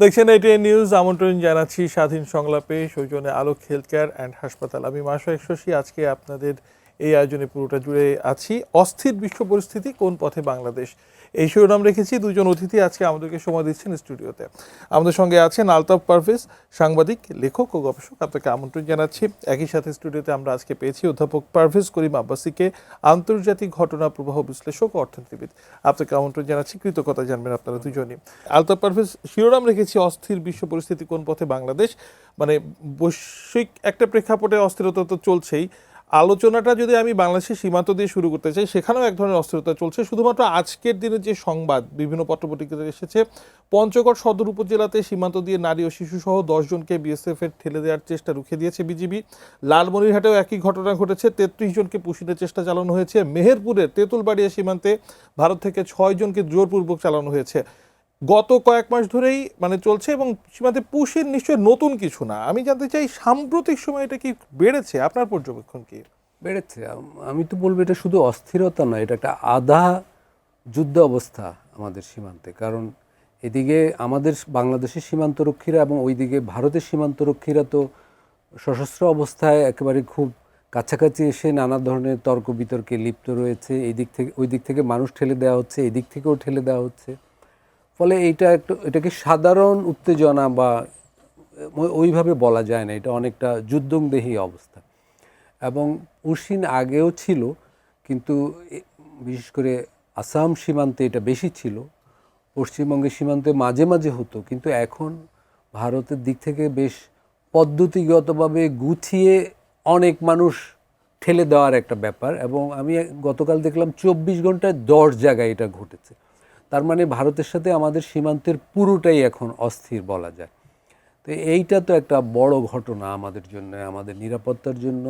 দেখছেন ATN news. আমন্ত্রণ জানাচ্ছি স্বাধীন সংলাপে, সৌজন্যে আলোক হেলথ কেয়ার অ্যান্ড হাসপাতাল। আমি মাশরাফি শশী। আজকে আপনাদের এই আয়োজনে পুরোটা জুড়ে আছি অস্থির বিশ্ব পরিস্থিতি, কোন পথে বাংলাদেশ। এই শিরোনাম রেখেছি। দুজন অতিথি আজকে আমাদেরকে সময় দিচ্ছেন স্টুডিওতে। আমাদের সঙ্গে আছেন আলতাফ পারভেজ, সাংবাদিক, লেখক ও গবেষক। আপনাকে আমন্ত্রণ জানাচ্ছি। একই সাথে স্টুডিওতে আমরা আজকে পেয়েছি অধ্যাপক পারভেজ করিম আব্বাসীকে, আন্তর্জাতিক ঘটনা প্রবাহ বিশ্লেষক ও অর্থনীতিবিদ। আপনাকে আমন্ত্রণ জানাচ্ছি। কৃতজ্ঞতা জানবেন আপনারা দুজনই। আলতাফ পারভেজ, শিরোনাম রেখেছি অস্থির বিশ্ব পরিস্থিতি, কোন পথে বাংলাদেশ। মানে বৈশ্বিক একটা প্রেক্ষাপটে অস্থিরতা তো চলছেই। আলোচনাটা যদি আমি বাংলাদেশের সীমান্ত দিয়ে শুরু করতে চাই, সেখানেও এক ধরনের অস্থিরতা চলছে। শুধুমাত্র আজকের দিনে যে সংবাদ বিভিন্ন পত্রপত্রিকাতে এসেছে, পঞ্চগড় সদর উপজেলাতে সীমান্ত দিয়ে নারী ও শিশুসহ 10 জনকে বিএসএফের ঠেলে দেওয়ার চেষ্টা রুখে দিয়েছে বিজিবি। লালমনিরহাটেও একই ঘটনা ঘটেছে, 33 জনকে পুশিনের চেষ্টা চালানো হয়েছে। মেহেরপুরের তেঁতুলবাড়িয়া সীমান্তে ভারত থেকে 6 জনকে জোরপূর্বক চালানো হয়েছে। গত কয়েক মাস ধরেই চলছে, এবং সীমান্তে পুশিন নিশ্চয় নতুন কিছু না। আমি জানতে চাই, সাম্প্রতিক সময় এটা কি বেড়েছে? আপনার পর্যবেক্ষণ কি? বেড়েছে। আমি তো বলবো এটা শুধু অস্থিরতা নয়, এটা একটা আধা যুদ্ধ অবস্থা আমাদের সীমান্তে। কারণ এদিকে আমাদের বাংলাদেশের সীমান্তরক্ষীরা এবং ওইদিকে ভারতের সীমান্তরক্ষীরা তো সশস্ত্র অবস্থায় একেবারে খুব কাছাকাছি এসে নানা ধরনের তর্ক বিতর্কে লিপ্ত রয়েছে। এই দিক থেকে ওই দিক থেকে মানুষ ঠেলে দেওয়া হচ্ছে, এই দিক থেকেও ঠেলে দেওয়া হচ্ছে। ফলে এটাকে সাধারণ উত্তেজনা বা ওইভাবে বলা যায় না, এটা অনেকটা যুদ্ধংদেহী অবস্থা। এবং পুশিন আগেও ছিল, কিন্তু বিশেষ করে আসাম সীমান্তে এটা বেশি ছিল, পশ্চিমবঙ্গের সীমান্তে মাঝে মাঝে হতো। কিন্তু এখন ভারতের দিক থেকে বেশ পদ্ধতিগতভাবে গুছিয়ে অনেক মানুষ ঠেলে দেওয়ার একটা ব্যাপার। এবং আমি গতকাল দেখলাম 24 ঘন্টায় 10 জায়গায় এটা ঘটেছে। তার মানে ভারতের সাথে আমাদের সীমান্তের পুরোটাই এখন অস্থির বলা যায়। তো এইটা তো একটা বড় ঘটনা আমাদের জন্য, আমাদের নিরাপত্তার জন্য,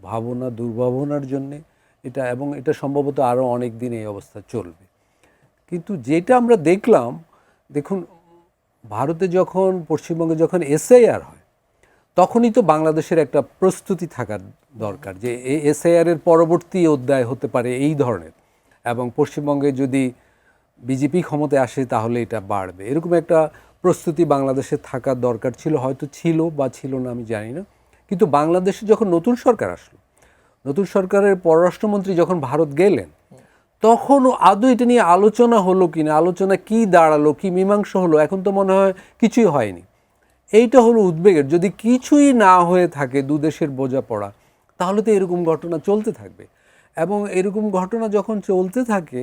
ভাবনা দুর্ভাবনার জন্যে এটা। এবং এটা সম্ভবত আরও অনেক দিন এই অবস্থা চলবে। কিন্তু যেটা আমরা দেখুন, ভারতে যখন পশ্চিমবঙ্গে যখন এসআইআর হয়, তখনই তো বাংলাদেশের একটা প্রস্তুতি থাকার দরকার যে এই এসআইআরের পরবর্তী অধ্যায় হতে পারে এই ধরনের, এবং পশ্চিমবঙ্গে যদি বিজেপি ক্ষমতায় আসে তাহলে এটা বাড়বে, এরকম একটা প্রস্তুতি বাংলাদেশে থাকার দরকার ছিল। হয়তো ছিল বা ছিল না আমি জানি না। কিন্তু বাংলাদেশে যখন নতুন সরকার আসলো, নতুন সরকারের পররাষ্ট্রমন্ত্রী যখন ভারত গেলেন, তখন আদৌ এটা নিয়ে আলোচনা হলো কি না, আলোচনা কি দাঁড়ালো, কি মীমাংসা হলো, এখন তো মনে হয় কিছুই হয়নি। এইটা হলো উদ্বেগের। যদি কিছুই না হয়ে থাকে, দু দেশের বোঝাপড়া, তাহলে তো এরকম ঘটনা চলতে থাকবে। এবং এরকম ঘটনা যখন চলতে থাকে,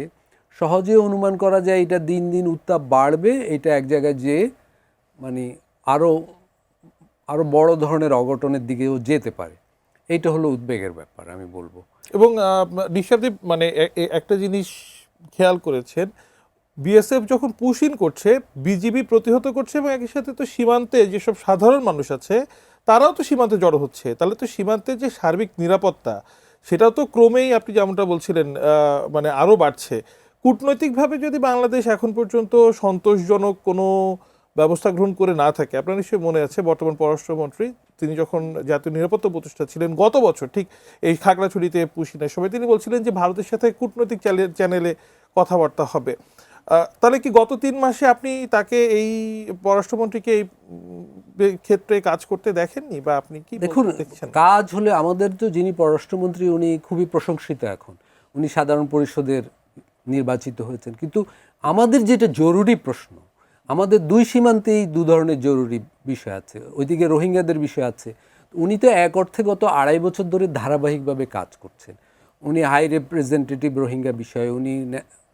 সহজে অনুমান করা যায় এটা দিন দিন উত্তাপ বাড়বে। এটা এক জায়গায় যে আরও বড় ধরনের অঘটনের দিকেও যেতে পারে। এইটা হলো উদ্বেগের ব্যাপার আমি বলবো। এবং নিঃশব্দে একটা জিনিস খেয়াল করেছেন, বিএসএফ যখন পুশিন করছে, বিজিবি প্রতিহত করছে, এবং একই সাথে তো সীমান্তে যেসব সাধারণ মানুষ আছে তারাও তো সীমান্তে জড়ো হচ্ছে। তাহলে তো সীমান্তের যে সার্বিক নিরাপত্তা, সেটাও তো ক্রমেই, আপনি যেমনটা বলছিলেন, আরও বাড়ছে। কূটনৈতিকভাবে যদি বাংলাদেশ এখন পর্যন্ত সন্তোষজনক কোনো ব্যবস্থা গ্রহণ করে না থাকে, আপনার নিশ্চয়ই মনে আছে বর্তমান পররাষ্ট্রমন্ত্রী, তিনি যখন জাতীয় নিরাপত্তা উপদেষ্টা ছিলেন গত বছর ঠিক এই খাগড়াছড়িতে পুশিনের সময়, তিনি বলছিলেন যে ভারতের সাথে কূটনৈতিক চ্যানেলে কথাবার্তা হবে। তাহলে কি গত 3 মাসে আপনি তাকে, এই পররাষ্ট্রমন্ত্রীকে এই ক্ষেত্রে কাজ করতে দেখেননি, বা আপনি কি দেখুন, দেখছেন? কাজ হলে আমাদের তো যিনি পররাষ্ট্রমন্ত্রী উনি খুবই প্রশংসিত। এখন উনি সাধারণ পরিষদের নির্বাচিত হয়েছেন। কিন্তু আমাদের যেটা জরুরি প্রশ্ন, আমাদের দুই সীমান্তেই দু ধরনের জরুরি বিষয় আছে। ওইদিকে রোহিঙ্গাদের বিষয় আছে। উনি তো এক অর্থে গত 2.5 বছর ধরে ধারাবাহিকভাবে কাজ করছেন। উনি হাই রিপ্রেজেন্টেটিভ রোহিঙ্গা বিষয়ে, উনি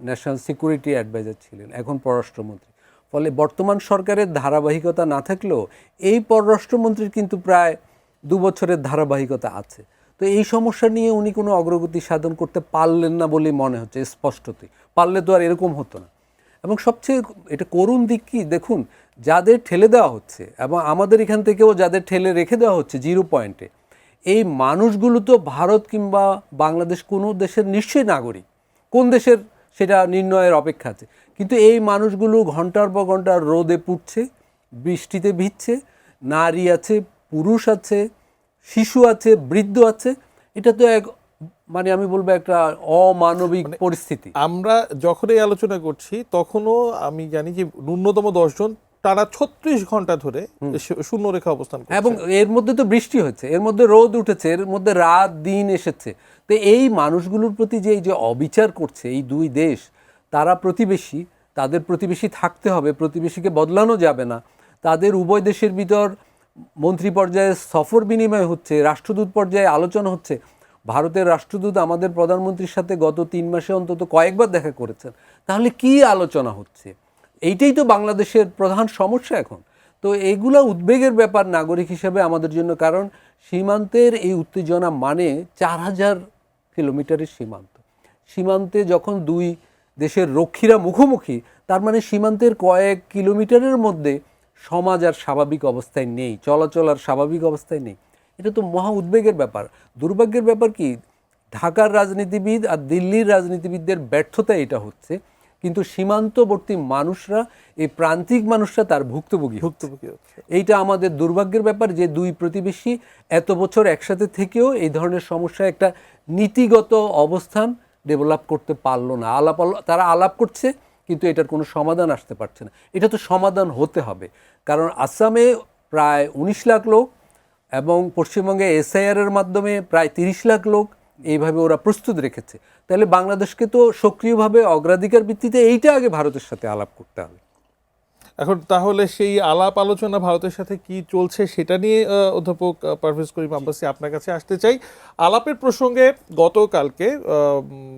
ন্যাশনাল সিকিউরিটি অ্যাডভাইজার ছিলেন, এখন পররাষ্ট্রমন্ত্রী। ফলে বর্তমান সরকারের ধারাবাহিকতা না থাকলেও এই পররাষ্ট্রমন্ত্রীর কিন্তু প্রায় 2 বছরের ধারাবাহিকতা আছে। তো এই সমস্যা নিয়ে উনি কোনো অগ্রগতি সাধন করতে পারলেন না বলেই মনে হচ্ছে স্পষ্টতই। পারলে তো আর এরকম হতো না। এবং সবচেয়ে এটা করুণ দিক কি, দেখুন, যাদের ঠেলে দেওয়া হচ্ছে এবং আমাদের এখান থেকেও যাদের ঠেলে রেখে দেওয়া হচ্ছে 0 পয়েন্টে, এই মানুষগুলো তো ভারত কিংবা বাংলাদেশ কোনো দেশের নিশ্চয়ই নাগরিক। কোন দেশের সেটা নির্ণয়ের অপেক্ষা আছে। কিন্তু এই মানুষগুলো ঘন্টার পর ঘন্টা রোদে পুড়ছে, বৃষ্টিতে ভিজছে, নারী আছে, পুরুষ আছে, শিশু আছে, বৃদ্ধ আছে। এটা তো আমি বলবো একটা অমানবিক পরিস্থিতি। আমরা যখন এই আলোচনা করছি তখনও আমি জানি যে ন্যূনতম 10 জন টানা 36 ঘন্টা ধরে শূন্য রেখা অবস্থান করছে। এবং এর মধ্যে তো বৃষ্টি হচ্ছে, এর মধ্যে রোদ উঠেছে, এর মধ্যে রাত দিন এসেছে। তো এই মানুষগুলোর প্রতি যে এই যে অবিচার করছে এই দুই দেশ, তারা প্রতিবেশী, তাদের প্রতিবেশী থাকতে হবে, প্রতিবেশীকে বদলানো যাবে না। তাদের উভয় দেশের ভিতর মন্ত্রী পর্যায়ে সফর বিনিময় হচ্ছে, রাষ্ট্রদূত পর্যায়ে আলোচনা হচ্ছে। ভারতের রাষ্ট্রদূত আমাদের প্রধানমন্ত্রীর সাথে গত 3 মাসে অন্তত কয়েকবার দেখা করেছেন। তাহলে কি আলোচনা হচ্ছে? এইটাই তো বাংলাদেশের প্রধান সমস্যা এখন। তো এগুলো উদ্বেগের ব্যাপার নাগরিক হিসেবে আমাদের জন্য, কারণ সীমান্তের এই উত্তেজনা মানে 4000 কিলোমিটারের সীমান্ত। সীমান্তে যখন দুই দেশের রক্ষীরা মুখোমুখি, তার মানে সীমান্তের কয়েক কিলোমিটারের মধ্যে সমাজ আর স্বাভাবিক অবস্থায় নেই, চলাচল আর স্বাভাবিক অবস্থায় নেই। এটা তো মহা উদ্বেগের ব্যাপার। দুর্ভাগ্যের ব্যাপার কি, ঢাকার রাজনীতিবিদ আর দিল্লির রাজনীতিবিদদের ব্যর্থতা এটা হচ্ছে, কিন্তু সীমান্তবর্তী মানুষরা, এই প্রান্তিক মানুষরা তার ভুক্তভোগী হচ্ছে। এইটা আমাদের দুর্ভাগ্যের ব্যাপার যে দুই প্রতিবেশী এত বছর একসাথে থেকেও এই ধরনের সমস্যা একটা নীতিগত অবস্থান ডেভেলপ করতে পারলো না। তারা আলাপ করছে কিন্তু এটার কোনো সমাধান আসতে পারছে না। এটা তো সমাধান হতে হবে, কারণ আসামে প্রায় 19 লাখ লোক এবং পশ্চিমবঙ্গে এসআইআর এর মাধ্যমে প্রায় 30 লাখ লোক এইভাবে ওরা প্রস্তুত রেখেছে। তাহলে বাংলাদেশকে তো সক্রিয়ভাবে অগ্রাধিকার ভিত্তিতে এইটা আগে ভারতের সাথে আলাপ করতে হবে। এখন তাহলে সেই আলাপ আলোচনা ভারতের সাথে কি চলছে সেটা নিয়ে অধ্যাপক পারভেজ করিম আব্বাসী আপনার কাছে আসতে চাই। আলাপের প্রসঙ্গে গতকালকে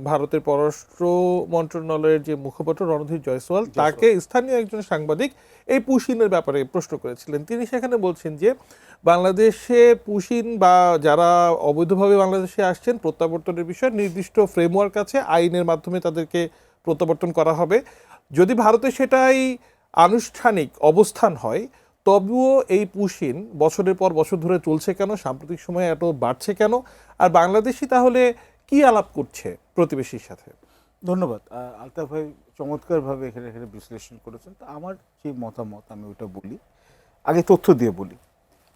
ভারতের পররাষ্ট্র মন্ত্রণালয়ের যে মুখপাত্র রণধীর জয়সওয়াল, তাকে স্থানীয় একজন সাংবাদিক এই পুশিনের ব্যাপারে প্রশ্ন করেছিলেন। তিনি সেখানে বলছেন যে বাংলাদেশে পুশিন বা যারা অবৈধভাবে বাংলাদেশে আসছেন প্রত্যাবর্তনের বিষয়ে নির্দিষ্ট ফ্রেমওয়ার্ক আছে, আইনের মাধ্যমে তাদেরকে প্রত্যাবর্তন করা হবে। যদি ভারতে সেটাই আনুষ্ঠানিক অবস্থান হয়, তবুও এই পুশিন বছরের পর বছর ধরে চলছে কেন, সাম্প্রতিক সময়ে এত বাড়ছে কেন, আর বাংলাদেশি তাহলে কি আলাপ করছে প্রতিবেশীর সাথে? ধন্যবাদ। আলতাফ ভাই চমৎকারভাবে এখানে এখানে বিশ্লেষণ করেছেন। তো আমার যে মতামত আমি ওটা বলি, আগে তথ্য দিয়ে বলি।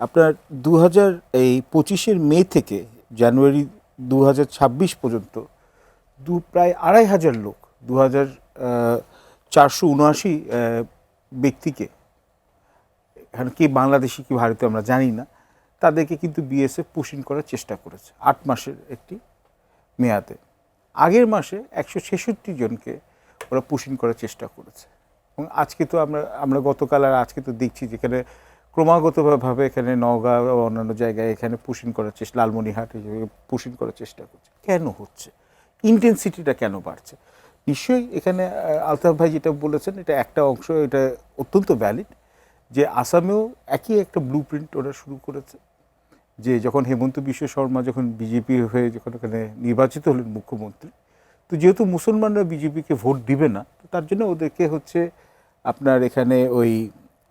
আপনার 2025 মে থেকে জানুয়ারি 2026 পর্যন্ত প্রায় 2500 লোক, 2479 ব্যক্তিকে, এখানে কি বাংলাদেশি কি ভারতীয় আমরা জানি না, তাদেরকে কিন্তু বিএসএফ পুশিং করার চেষ্টা করেছে 8 মাসের একটি মেয়াদে। আগের মাসে 166 জনকে ওরা পুশিং করার চেষ্টা করেছে। এবং আজকে তো আমরা গতকাল আর আজকে তো দেখছি যেখানে ক্রমাগতভাবে এখানে নওগাঁ বা অন্যান্য জায়গায় এখানে পুশিং করার চেষ্টা, লালমনিরহাট পুশিং করার চেষ্টা করছে। কেন হচ্ছে? ইন্টেন্সিটিটা কেন বাড়ছে? নিশ্চয়ই এখানে আলতাফ ভাই যেটা বলেছেন এটা একটা অংশ, এটা অত্যন্ত ভ্যালিড, যে আসামেও একই একটা ব্লু প্রিন্ট ওরা শুরু করেছে। যে যখন হেমন্ত বিশ্ব শর্মা যখন বিজেপি হয়ে যখন ওখানে নির্বাচিত হলেন মুখ্যমন্ত্রী, তো যেহেতু মুসলমানরা বিজেপিকে ভোট দিবে না, তো তার জন্য ওদেরকে হচ্ছে আপনার এখানে ওই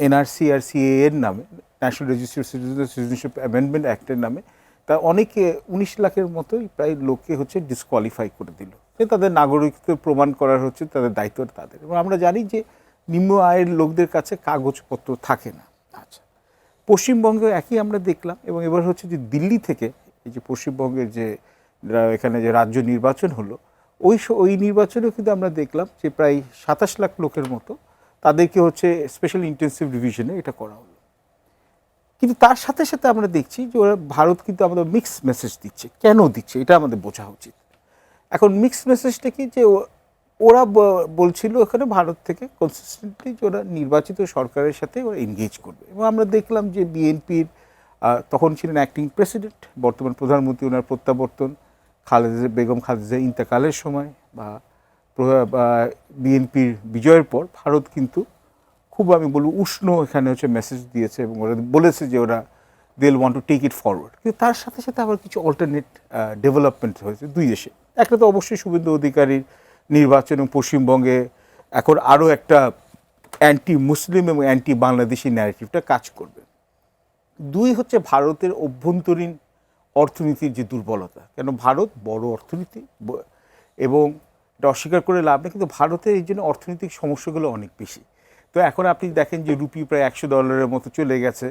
এনআরসি আর সিএ এর নামে, ন্যাশনাল রেজিস্টার্ড সিটিজেনশিপ অ্যামেন্ডমেন্ট অ্যাক্টের নামে, তা অনেকে 19 লাখের মতোই প্রায় লোককে হচ্ছে ডিসকোয়ালিফাই করে দিল। তাদের নাগরিকত্ব প্রমাণ করার হচ্ছে তাদের দায়িত্ব তাদের। এবং আমরা জানি যে নিম্ন আয়ের লোকদের কাছে কাগজপত্র থাকে না। আচ্ছা, পশ্চিমবঙ্গে একই আমরা দেখলাম। এবং এবার হচ্ছে যে দিল্লি থেকে এই যে পশ্চিমবঙ্গের যে এখানে যে রাজ্য নির্বাচন হলো, ওই নির্বাচনেও কিন্তু আমরা দেখলাম যে প্রায় 27 লাখ লোকের মতো তাদেরকে হচ্ছে স্পেশাল ইন্টেন্সিভ ডিভিশনে এটা করা হলো। কিন্তু তার সাথে সাথে আমরা দেখছি যে ওরা ভারত কিন্তু আমাদের মিক্সড মেসেজ দিচ্ছে। কেন দিচ্ছে এটা আমাদের বোঝা উচিত। এখন মিক্সড মেসেজটা কি, যে ওরা বলছিল ওখানে ভারত থেকে কনসিস্টেন্টলি যে ওরা নির্বাচিত সরকারের সাথে ওরা এনগেজ করবে। এবং আমরা দেখলাম যে বিএনপির তখন ছিলেন অ্যাক্টিং প্রেসিডেন্ট, বর্তমান প্রধানমন্ত্রী, ওনার প্রত্যাবর্তন, বেগম খালেদা ইন্তেকালের সময় বা বিএনপির বিজয়ের পর ভারত কিন্তু খুব, আমি বলবো, উষ্ণ এখানে হচ্ছে মেসেজ দিয়েছে এবং ওরা বলেছে যে ওরা they'll want to take it forward. কিন্তু তার সাথে সাথে আবার কিছু অল্টারনেট ডেভেলপমেন্ট হয়েছে দুই দেশে। একটা তো অবশ্যই শুভেন্দু অধিকারীর নির্বাচন, এবং পশ্চিমবঙ্গে এখন আরও একটা অ্যান্টি মুসলিম এবং অ্যান্টি বাংলাদেশি ন্যারেটিভটা কাজ করবে। দুই হচ্ছে ভারতের অভ্যন্তরীণ অর্থনীতির যে দুর্বলতা। কেন ভারত বড় অর্থনীতি এবং এটা অস্বীকার করে লাভ নেই, কিন্তু ভারতের এই জন্য অর্থনৈতিক সমস্যাগুলো অনেক বেশি। তো এখন আপনি দেখেন যে রুপি প্রায় $100 মতো চলে গেছে,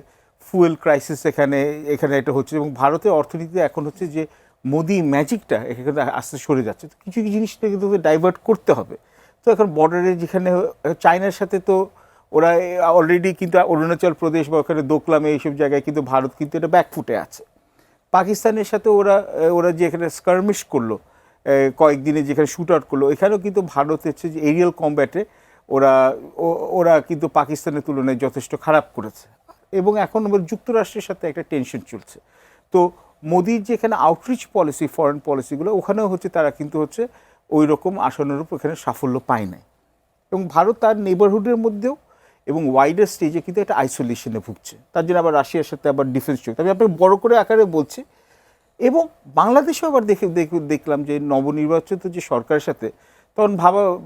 ফুয়েল ক্রাইসিস এখানে এটা হচ্ছে, এবং ভারতের অর্থনীতিতে এখন হচ্ছে যে মোদি ম্যাজিকটা এখানে আস্তে সরে যাচ্ছে। তো কিছু কিছু জিনিসটা কিন্তু ডাইভার্ট করতে হবে। তো এখন বর্ডারে যেখানে চায়নার সাথে তো ওরা অলরেডি কিন্তু অরুণাচল প্রদেশ বা ওখানে দোকলামে এইসব জায়গায় কিন্তু ভারত কিন্তু এটা ব্যাকফুটে আছে। পাকিস্তানের সাথে ওরা ওরা যে এখানে স্কার্মিশ করলো কয়েকদিনে, যেখানে শুট আউট করলো, এখানেও কিন্তু ভারত হচ্ছে যে এরিয়াল কম্ব্যাটে ওরা ওরা কিন্তু পাকিস্তানের তুলনায় যথেষ্ট খারাপ করেছে। এবং এখন যুক্তরাষ্ট্রের সাথে একটা টেনশন চলছে। তো মোদির যেখানে আউটরিচ পলিসি, ফরেন পলিসিগুলো, ওখানেও হচ্ছে তারা কিন্তু হচ্ছে ওই রকম আশানুরূপ এখানে সাফল্য পায় নাই। এবং ভারত তার নেবারহুডের মধ্যেও এবং ওয়াইডার স্টেজে কিন্তু একটা আইসোলেশনে ভুগছে। তার জন্য আবার রাশিয়ার সাথে আবার ডিফেন্স চুক্তি, আমি আপনাকে বড় করে আকারে বলছি। এবং বাংলাদেশেও আবার দেখলাম যে নবনির্বাচিত যে সরকারের সাথে তখন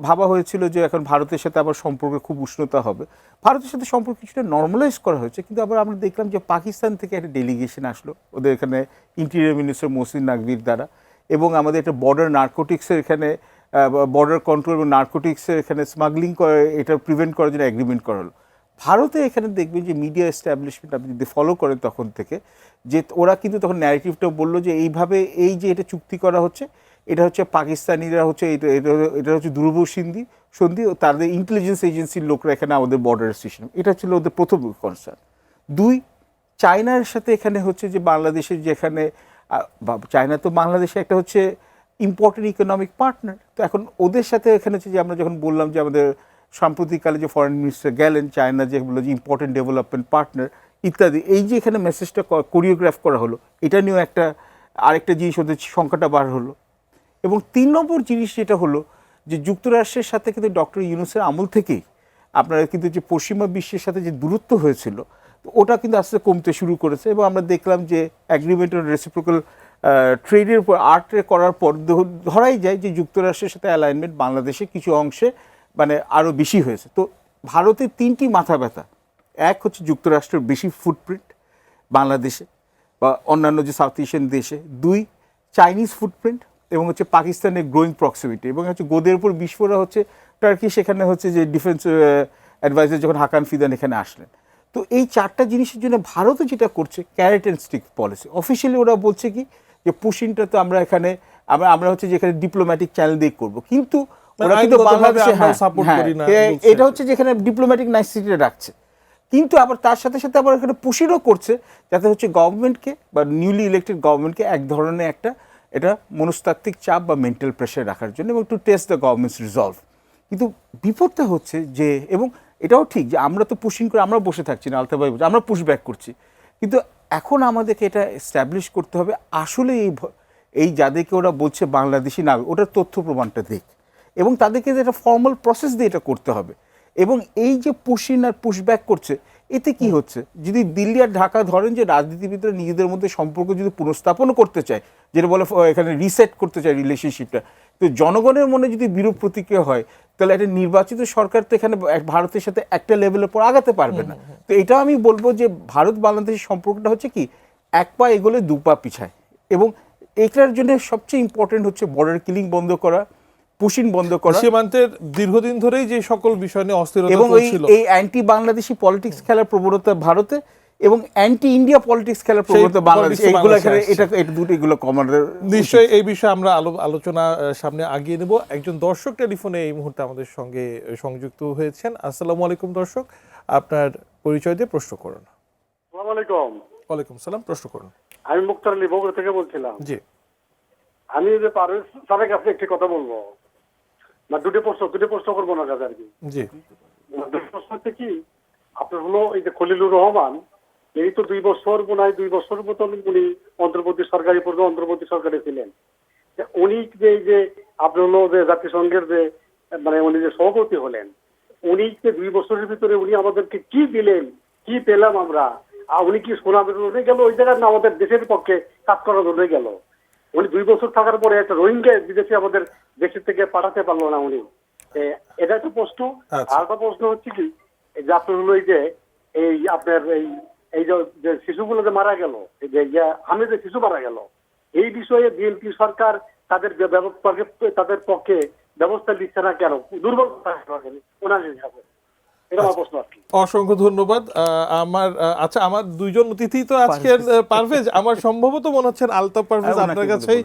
ভাবা হয়েছিল যে এখন ভারতের সাথে আবার সম্পর্কে খুব উষ্ণতা হবে, ভারতের সাথে সম্পর্ক কিছুটা নর্মালাইজ করা হয়েছে। কিন্তু আবার আমরা দেখলাম যে পাকিস্তান থেকে একটা ডেলিগেশন আসলো ওদের এখানে ইন্টেরিয়র মিনিস্টার মোহসিন নাকভির দ্বারা, এবং আমাদের একটা বর্ডার নার্কোটিক্সের এখানে বর্ডার কন্ট্রোল এবং নার্কোটিক্সের এখানে স্মাগলিং করে এটা প্রিভেন্ট করার জন্য এগ্রিমেন্ট করা হলো। ভারতে এখানে দেখবেন যে মিডিয়া এস্টাবলিশমেন্ট আপনি যদি ফলো করেন তখন থেকে, যে ওরা কিন্তু তখন ন্যারেটিভটা বললো যে এইভাবে এই যে এটা চুক্তি করা হচ্ছে, এটা হচ্ছে পাকিস্তানিরা হচ্ছে এটা হচ্ছে দুর্ব সন্ধি, তাদের ইন্টেলিজেন্স এজেন্সির লোকরা এখানে আমাদের বর্ডার স্টেশন, এটা ছিল ওদের প্রথম কনসার্ন। দুই, চায়নার সাথে এখানে হচ্ছে যে বাংলাদেশের যেখানে চায়না তো বাংলাদেশে একটা হচ্ছে ইম্পর্টেন্ট ইকোনমিক পার্টনার। তো এখন ওদের সাথে এখানে হচ্ছে যে আমরা যখন বললাম যে আমাদের সাম্প্রতিককালে যে ফরেন মিনিস্টার গেলেন চায়না, যেগুলো যে ইম্পর্টেন্ট ডেভেলপমেন্ট পার্টনার ইত্যাদি, এই যে এখানে মেসেজটা কোরিওগ্রাফ করা হলো, এটা নিয়েও আরেকটা জিনিস ওদের সংখ্যাটা বার হলো। এবং 3 নম্বর জিনিস যেটা হলো যে যুক্তরাষ্ট্রের সাথে কিন্তু ডক্টর ইউনূসের আমল থেকেই আপনারা কিন্তু যে পশ্চিমা বিশ্বের সাথে যে দূরত্ব হয়েছিল ওটা কিন্তু আস্তে কমতে শুরু করেছে। এবং আমরা দেখলাম যে অ্যাগ্রিমেন্ট অন রেসিপ্রোকাল ট্রেডের উপর করার পর ধরাই যায় যে যুক্তরাষ্ট্রের সাথে অ্যালাইনমেন্ট বাংলাদেশে কিছু অংশে মানে আরও বেশি হয়েছে। তো ভারতের 3টি মাথা ব্যথা, এক হচ্ছে যুক্তরাষ্ট্রের বেশি ফুটপ্রিন্ট বাংলাদেশে বা অন্যান্য যে সাউথ এশিয়ান দেশে, 2 চাইনিজ ফুটপ্রিন্ট, এবং হচ্ছে পাকিস্তানের গ্রোয়িং প্রক্সিমিটি, এবং হচ্ছে গোদের উপর বিস্ফোরা হচ্ছে টার্কি, সেখানে হচ্ছে যে ডিফেন্স অ্যাডভাইজার যখন হাকান ফিদান এখানে আসলেন। তো এই 4টা জিনিসের জন্য ভারতও যেটা করছে carrot and stick policy. Officially ওরা বলছে কি যে পুশিংটা তো আমরা এখানে আমরা হচ্ছে যে এখানে ডিপ্লোম্যাটিক চ্যানেল দিয়ে করবো, কিন্তু ওরা কিন্তু বাংলাদেশে এটা হচ্ছে যেখানে ডিপ্লোম্যাটিক নাইসিটিটা রাখছে, কিন্তু আবার তার সাথে সাথে আবার এখানে পুশিরও করছে যাতে হচ্ছে গভর্নমেন্টকে বা নিউলি ইলেক্টেড গভর্নমেন্টকে এক ধরনের একটা এটা মনস্তাত্ত্বিক চাপ বা মেন্টাল প্রেশার রাখার জন্য, এবং to test the government's resolve. কিন্তু বিপদটা হচ্ছে যে, এবং এটাও ঠিক যে আমরা তো পুশিং করে আমরা বসে থাকছি না, আলতা ভাই বলছে আমরা পুশ ব্যাক করছি, কিন্তু এখন আমাদেরকে এটা এস্টাবলিশ করতে হবে আসলে এই যাদেরকে ওরা বলছে বাংলাদেশি নাগরিক, ওটার তথ্য প্রমাণটা দেখ, এবং তাদেরকে একটা ফর্মাল প্রসেস দিয়ে এটা করতে হবে। এবং এই যে পুশিং আর পুশব্যাক করছে, এতে কি হচ্ছে, যদি দিল্লি আর ঢাকা ধরেন যে রাজনীতিবিদরা নিজেদের মধ্যে সম্পর্ক যদি পুনঃস্থাপন করতে চায়, যেটা বলে এখানে রিসেট করতে চায় রিলেশনশিপটা, তো জনগণের মনে যদি বিরূপ প্রতিক্রিয়া হয়, তাহলে একটা নির্বাচিত সরকার তো এখানে ভারতের সাথে একটা লেভেলের পর আগাতে পারবে না। তো এটা আমি বলবো যে ভারত বাংলাদেশের সম্পর্কটা হচ্ছে কি, এক পা এগোলে 2 পা পিছায়, এবং এটার জন্য সবচেয়ে ইম্পর্টেন্ট হচ্ছে বর্ডার কিলিং বন্ধ করা, পুশিং বন্ধ করা, সীমান্তের দীর্ঘদিন ধরেই যে সকল বিষয় নিয়ে অস্থিরতা এবং চলছিল, এই অ্যান্টি বাংলাদেশি পলিটিক্স খেলার প্রবণতা ভারতে এবং অ্যান্টি ইন্ডিয়া পলিটিক্স খেলার প্রবণতা বাংলাদেশ, এইগুলো এটা দুটো এগুলো কমানোর নিশ্চয়ই এই বিষয়ে আমরা আলোচনা সামনে আগিয়ে নেব। একজন দর্শক টেলিফোনে এই মুহূর্তে আমাদের সঙ্গে সংযুক্ত হয়েছেন। আসসালামু আলাইকুম দর্শক, আপনার পরিচয় দিয়ে প্রশ্ন করুন। আসসালামু আলাইকুম। ওয়ালাইকুম সালাম, প্রশ্ন করুন। আমি মুক্তার আলী বগুড়া থেকে বলছিলাম। জি, আমি যে পারভেজ স্যারের কাছে একটি কথা বলবো, না দুটো প্রশ্ন করবো না কাছে আর কি। জি, দুটো প্রশ্ন হচ্ছে কি, আপনার হলো এই যে খলিলুর রহমান, এই তো 2 বছর বোনায় 2 বছর মতন উনি অন্তর্বর্তী সরকারি পূর্বে অন্তর্বর্তী সরকারে ছিলেন। উনি যে এই যে আপনার হলো যে জাতিসংঘের যে মানে উনি যে সভাপতি হলেন, উনি যে 2 বছরের ভিতরে উনি আমাদেরকে কি দিলেন, কি পেলাম আমরা, আর উনি কি সোনাদের জন্য গেল ওই জায়গায়, না আমাদের দেশের পক্ষে কাজ করার জন্য গেল? উনি 2 বছর থাকার পরে একটা রোহিঙ্গা বিদেশে আমাদের দেশের থেকে পাঠাতে পারলো না উনি। এটা একটা প্রশ্ন। আর একটা প্রশ্ন হচ্ছে কি, যে আপনার হলো এই আপনার এই যে শিশুগুলো যে মারা গেল, আমি যে শিশু মারা গেল, এই বিষয়ে বিএনপি সরকার তাদের পক্ষে ব্যবস্থা নিচ্ছে না কেন? দুর্বল ওনার হিসাবে। এটা আমার প্রশ্ন আর কি। অসংখ্য ধন্যবাদ। আচ্ছা, আমার দুইজন অতিথি তো আজকের পারভেজ, আমার সম্ভবত মনে হচ্ছে আলতাফ পারভেজ ওনাকে আপনার বলে কাছেই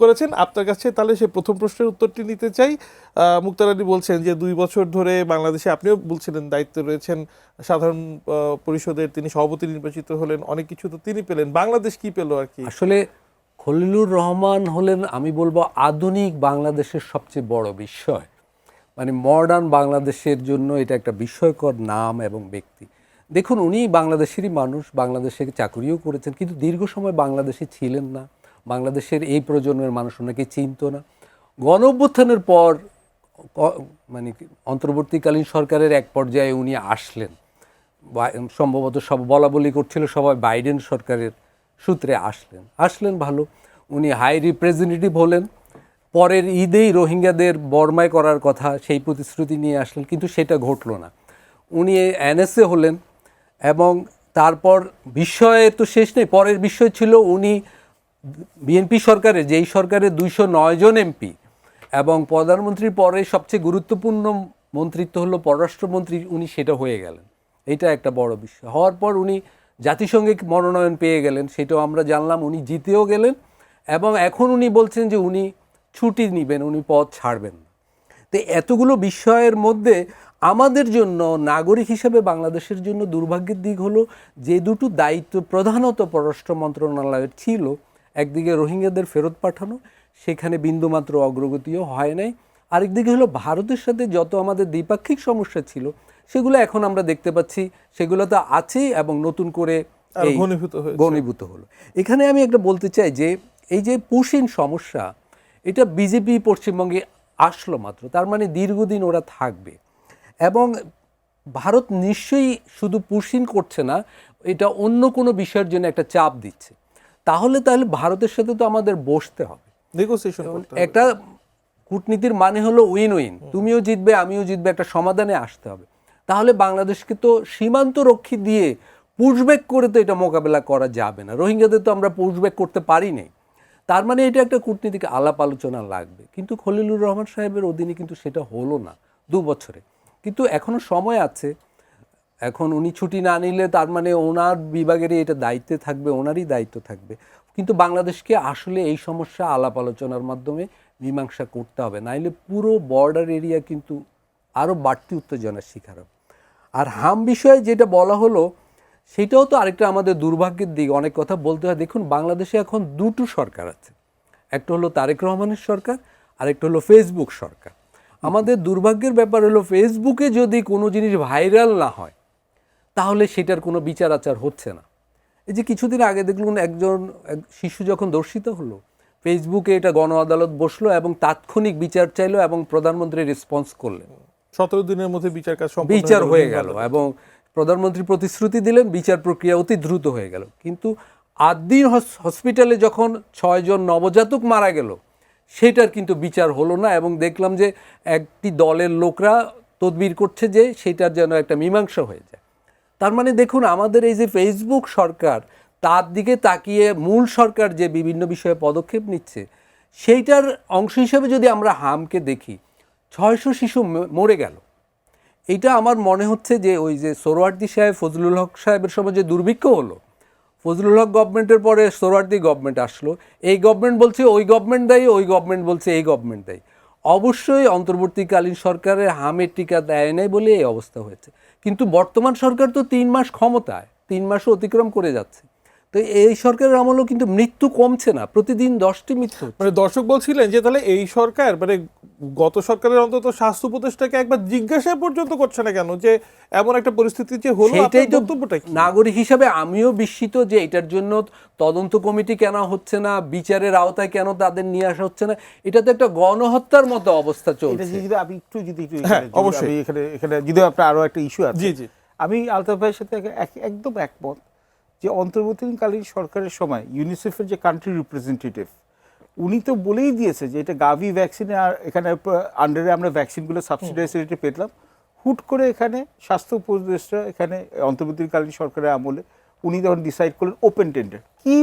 করেছেন। আপনার কাছে তাহলে সে প্রথম প্রশ্নের উত্তরটি নিতে চাই। মুক্তার আলী বলছেন যে 2 বছর ধরে বাংলাদেশে, আপনিও বলছিলেন দায়িত্বে রয়েছেন সাধারণ পরিষদের, তিনি সভাপতি নির্বাচিত হলেন, অনেক কিছু তো তিনি পেলেন, বাংলাদেশ কি পেল আর কি? আসলে খলিলুর রহমান হলেন, আমি বলবো, আধুনিক বাংলাদেশের সবচেয়ে বড় বিস্ময়। মানে মডার্ন বাংলাদেশের জন্য এটা একটা বিস্ময়কর নাম এবং ব্যক্তি। দেখুন, উনি বাংলাদেশেরই মানুষ, বাংলাদেশে চাকুরিও করেছেন, কিন্তু দীর্ঘ সময় বাংলাদেশে ছিলেন না। বাংলাদেশের এই প্রজন্মের মানুষ ওনাকে চিনত না। গণ অভ্যুত্থানের পর মানে অন্তর্বর্তীকালীন সরকারের এক পর্যায়ে উনি আসলেন। সম্ভবত সব বলা বলি করছিল সবাই বাইডেন সরকারের সূত্রে আসলেন ভালো। উনি হাই রিপ্রেজেন্টেটিভ হলেন। পরের ঈদেই রোহিঙ্গাদের বর্মায় করার কথা, সেই প্রতিশ্রুতি নিয়ে আসলেন, কিন্তু সেটা ঘটলো না। উনি এনএসএ হলেন এবং তারপর বিস্ময়ের তো শেষ নেই। পরের বিষয় ছিল উনি বিএনপি সরকারের, যেই সরকারের 209 জন এমপি এবং প্রধানমন্ত্রীর পরে সবচেয়ে গুরুত্বপূর্ণ মন্ত্রিত্ব হলো পররাষ্ট্রমন্ত্রী, উনি সেটা হয়ে গেলেন। এটা একটা বড় বিষয়। হওয়ার পর উনি জাতিসংঘে মনোনয়ন পেয়ে গেলেন, সেটাও আমরা জানলাম। উনি জিতেও গেলেন এবং এখন উনি বলছেন যে উনি ছুটি নেবেন, উনি পদ ছাড়বেন না। তো এতগুলো বিষয়ের মধ্যে আমাদের জন্য, নাগরিক হিসেবে বাংলাদেশের জন্য দুর্ভাগ্যের দিক হলো যে দুটো দায়িত্ব প্রধানত পররাষ্ট্র মন্ত্রণালয়ের ছিল, একদিকে রোহিঙ্গাদের ফেরত পাঠানো, সেখানে বিন্দুমাত্র অগ্রগতিও হয় নাই। আরেকদিকে হলো ভারতের সাথে যত আমাদের দ্বিপাক্ষিক সমস্যা ছিল, সেগুলো এখন আমরা দেখতে পাচ্ছি সেগুলো তো আছেই এবং নতুন করে ঘনীভূত হলো। এখানে আমি একটা বলতে চাই যে এই যে পুশিন সমস্যা, এটা বিজেপি পশ্চিমবঙ্গে আসলো মাত্র, তার মানে দীর্ঘদিন ওরা থাকবে। এবং ভারত নিশ্চয়ই শুধু পুশিন করছে না, এটা অন্য কোনো বিষয়ের জন্য একটা চাপ দিচ্ছে। তাহলে ভারতের সাথে তো আমাদের বসতে হবে, নেগোসিয়েশন করতে হবে। একটা কূটনীতির মানে হলো উইন উইন, তুমিও জিতবে আমিও জিতবে, একটা সমাধানে আসতে হবে। তাহলে বাংলাদেশকে তো সীমান্ত রক্ষী দিয়ে পুশব্যাক করে তো এটা মোকাবেলা করা যাবে না। রোহিঙ্গাদের তো আমরা পুশব্যাক করতে পারি নাই, তার মানে এটা একটা কূটনীতিক আলাপ আলোচনা লাগবে। কিন্তু খলিলুর রহমান সাহেবের অধীনে কিন্তু সেটা হলো না 2 বছরে। কিন্তু এখনো সময় আছে। এখন উনি ছুটি না নিলে তার মানে ওনার বিভাগেরই এটা দায়িত্বে থাকবে, ওনারই দায়িত্ব থাকবে। কিন্তু বাংলাদেশকে আসলে এই সমস্যা আলাপ আলোচনার মাধ্যমে মীমাংসা করতে হবে, নাইলে পুরো বর্ডার এরিয়া কিন্তু আরও বাড়তি উত্তেজনার শিকার হবে। আর হাম বিষয়ে যেটা বলা হলো, সেটাও তো আরেকটা আমাদের দুর্ভাগ্যের দিক। অনেক কথা বলতে হয়। দেখুন, বাংলাদেশে এখন 2টো সরকার আছে, একটা হলো তারেক রহমানের সরকার, আরেকটা হলো ফেসবুক সরকার। আমাদের দুর্ভাগ্যের ব্যাপার হলো, ফেসবুকে যদি কোনো জিনিস ভাইরাল না হয় তাহলে সেটার কোনো বিচার আচার হচ্ছে না। এই যে কিছুদিন আগে দেখলুন এক শিশু যখন ধর্ষিত হলো, ফেসবুকে এটা গণ আদালত বসলো এবং তাৎক্ষণিক বিচার চাইলো এবং প্রধানমন্ত্রী রেসপন্স করলেন। 17 দিনের মধ্যে বিচার হয়ে গেল এবং প্রধানমন্ত্রী প্রতিশ্রুতি দিলেন, বিচার প্রক্রিয়া অতি দ্রুত হয়ে গেল। কিন্তু আদ্দিন হসপিটালে যখন 6 জন নবজাতক মারা গেল, সেটার কিন্তু বিচার হলো না এবং দেখলাম যে একটি দলের লোকরা তদবির করছে যে সেটার যেন একটা মীমাংসা হয়ে যায়। তার মানে দেখুন, আমাদের এই যে ফেসবুক সরকার, তার দিকে তাকিয়ে মূল সরকার যে বিভিন্ন বিষয়ে পদক্ষেপ নিচ্ছে, সেইটার অংশ হিসেবে যদি আমরা হামকে দেখি, 600 শিশু মরে গেল। এইটা আমার মনে হচ্ছে যে ওই যে সোহরাওয়ার্দী সাহেব, ফজলুল হক সাহেবের সময় যে দুর্ভিক্ষ হলো, ফজলুল হক গভর্নমেন্টের পরে সোহরাওয়ার্দী গভর্নমেন্ট আসলো, এই গভর্নমেন্ট বলছে ওই গভর্নমেন্ট দায়ী, ওই গভর্নমেন্ট বলছে এই গভর্নমেন্ট দায়ী। অবশ্যই অন্তর্বর্তীকালীন সরকারের হামের টিকা দেয় নাই বলে এই অবস্থা হয়েছে। কিন্তু বর্তমান সরকার তো 3 মাস ক্ষমতায়, 3 মাসও অতিক্রম করে যাচ্ছে। তো এই সরকারের আমলেও কিন্তু মৃত্যু কমছে না, প্রতিদিন 10টি মৃত্যু। মানে দর্শক বলছিলেন যে তাহলে এই সরকার, মানে গত সরকারের অন্তত স্বাস্থ্য উপদেষ্টাকে একবার জিজ্ঞাসা পর্যন্ত করছে না কেন যে এমন একটা পরিস্থিতি যে হলো? সেটাই তো বক্তব্যটা কি? নাগরিক হিসাবে আমিও বিস্মিত যে এটার জন্য তদন্ত কমিটি কেন হচ্ছে না, বিচারের আওতায় কেন তাদের নিয়ে আসা হচ্ছে না। এটা তো একটা গণহত্যার মতো অবস্থা চলছে। আমি একটু অবশ্যই এখানে যদি আপনার আরো একটা ইস্যু আছে, জি জি, আমি আলতাফ ভাইয়ের সাথে একদম একমত যে অন্তর্বর্তীকালীন সরকারের সময় ইউনিসেফের যে কান্ট্রি রিপ্রেজেন্টেটিভ, উনি তো বলেই দিয়েছে যে এটা গাভি ভ্যাকসিনে, আর এখানে আন্ডারে আমরা ভ্যাকসিনগুলো সাবসিডাইজ রেটে পেতাম। হুট করে এখানে স্বাস্থ্য উপদেষ্টা, এখানে অন্তর্বর্তীকালীন সরকারের আমলে উনি যখন ডিসাইড করলেন ওপেন টেন্ডার, কি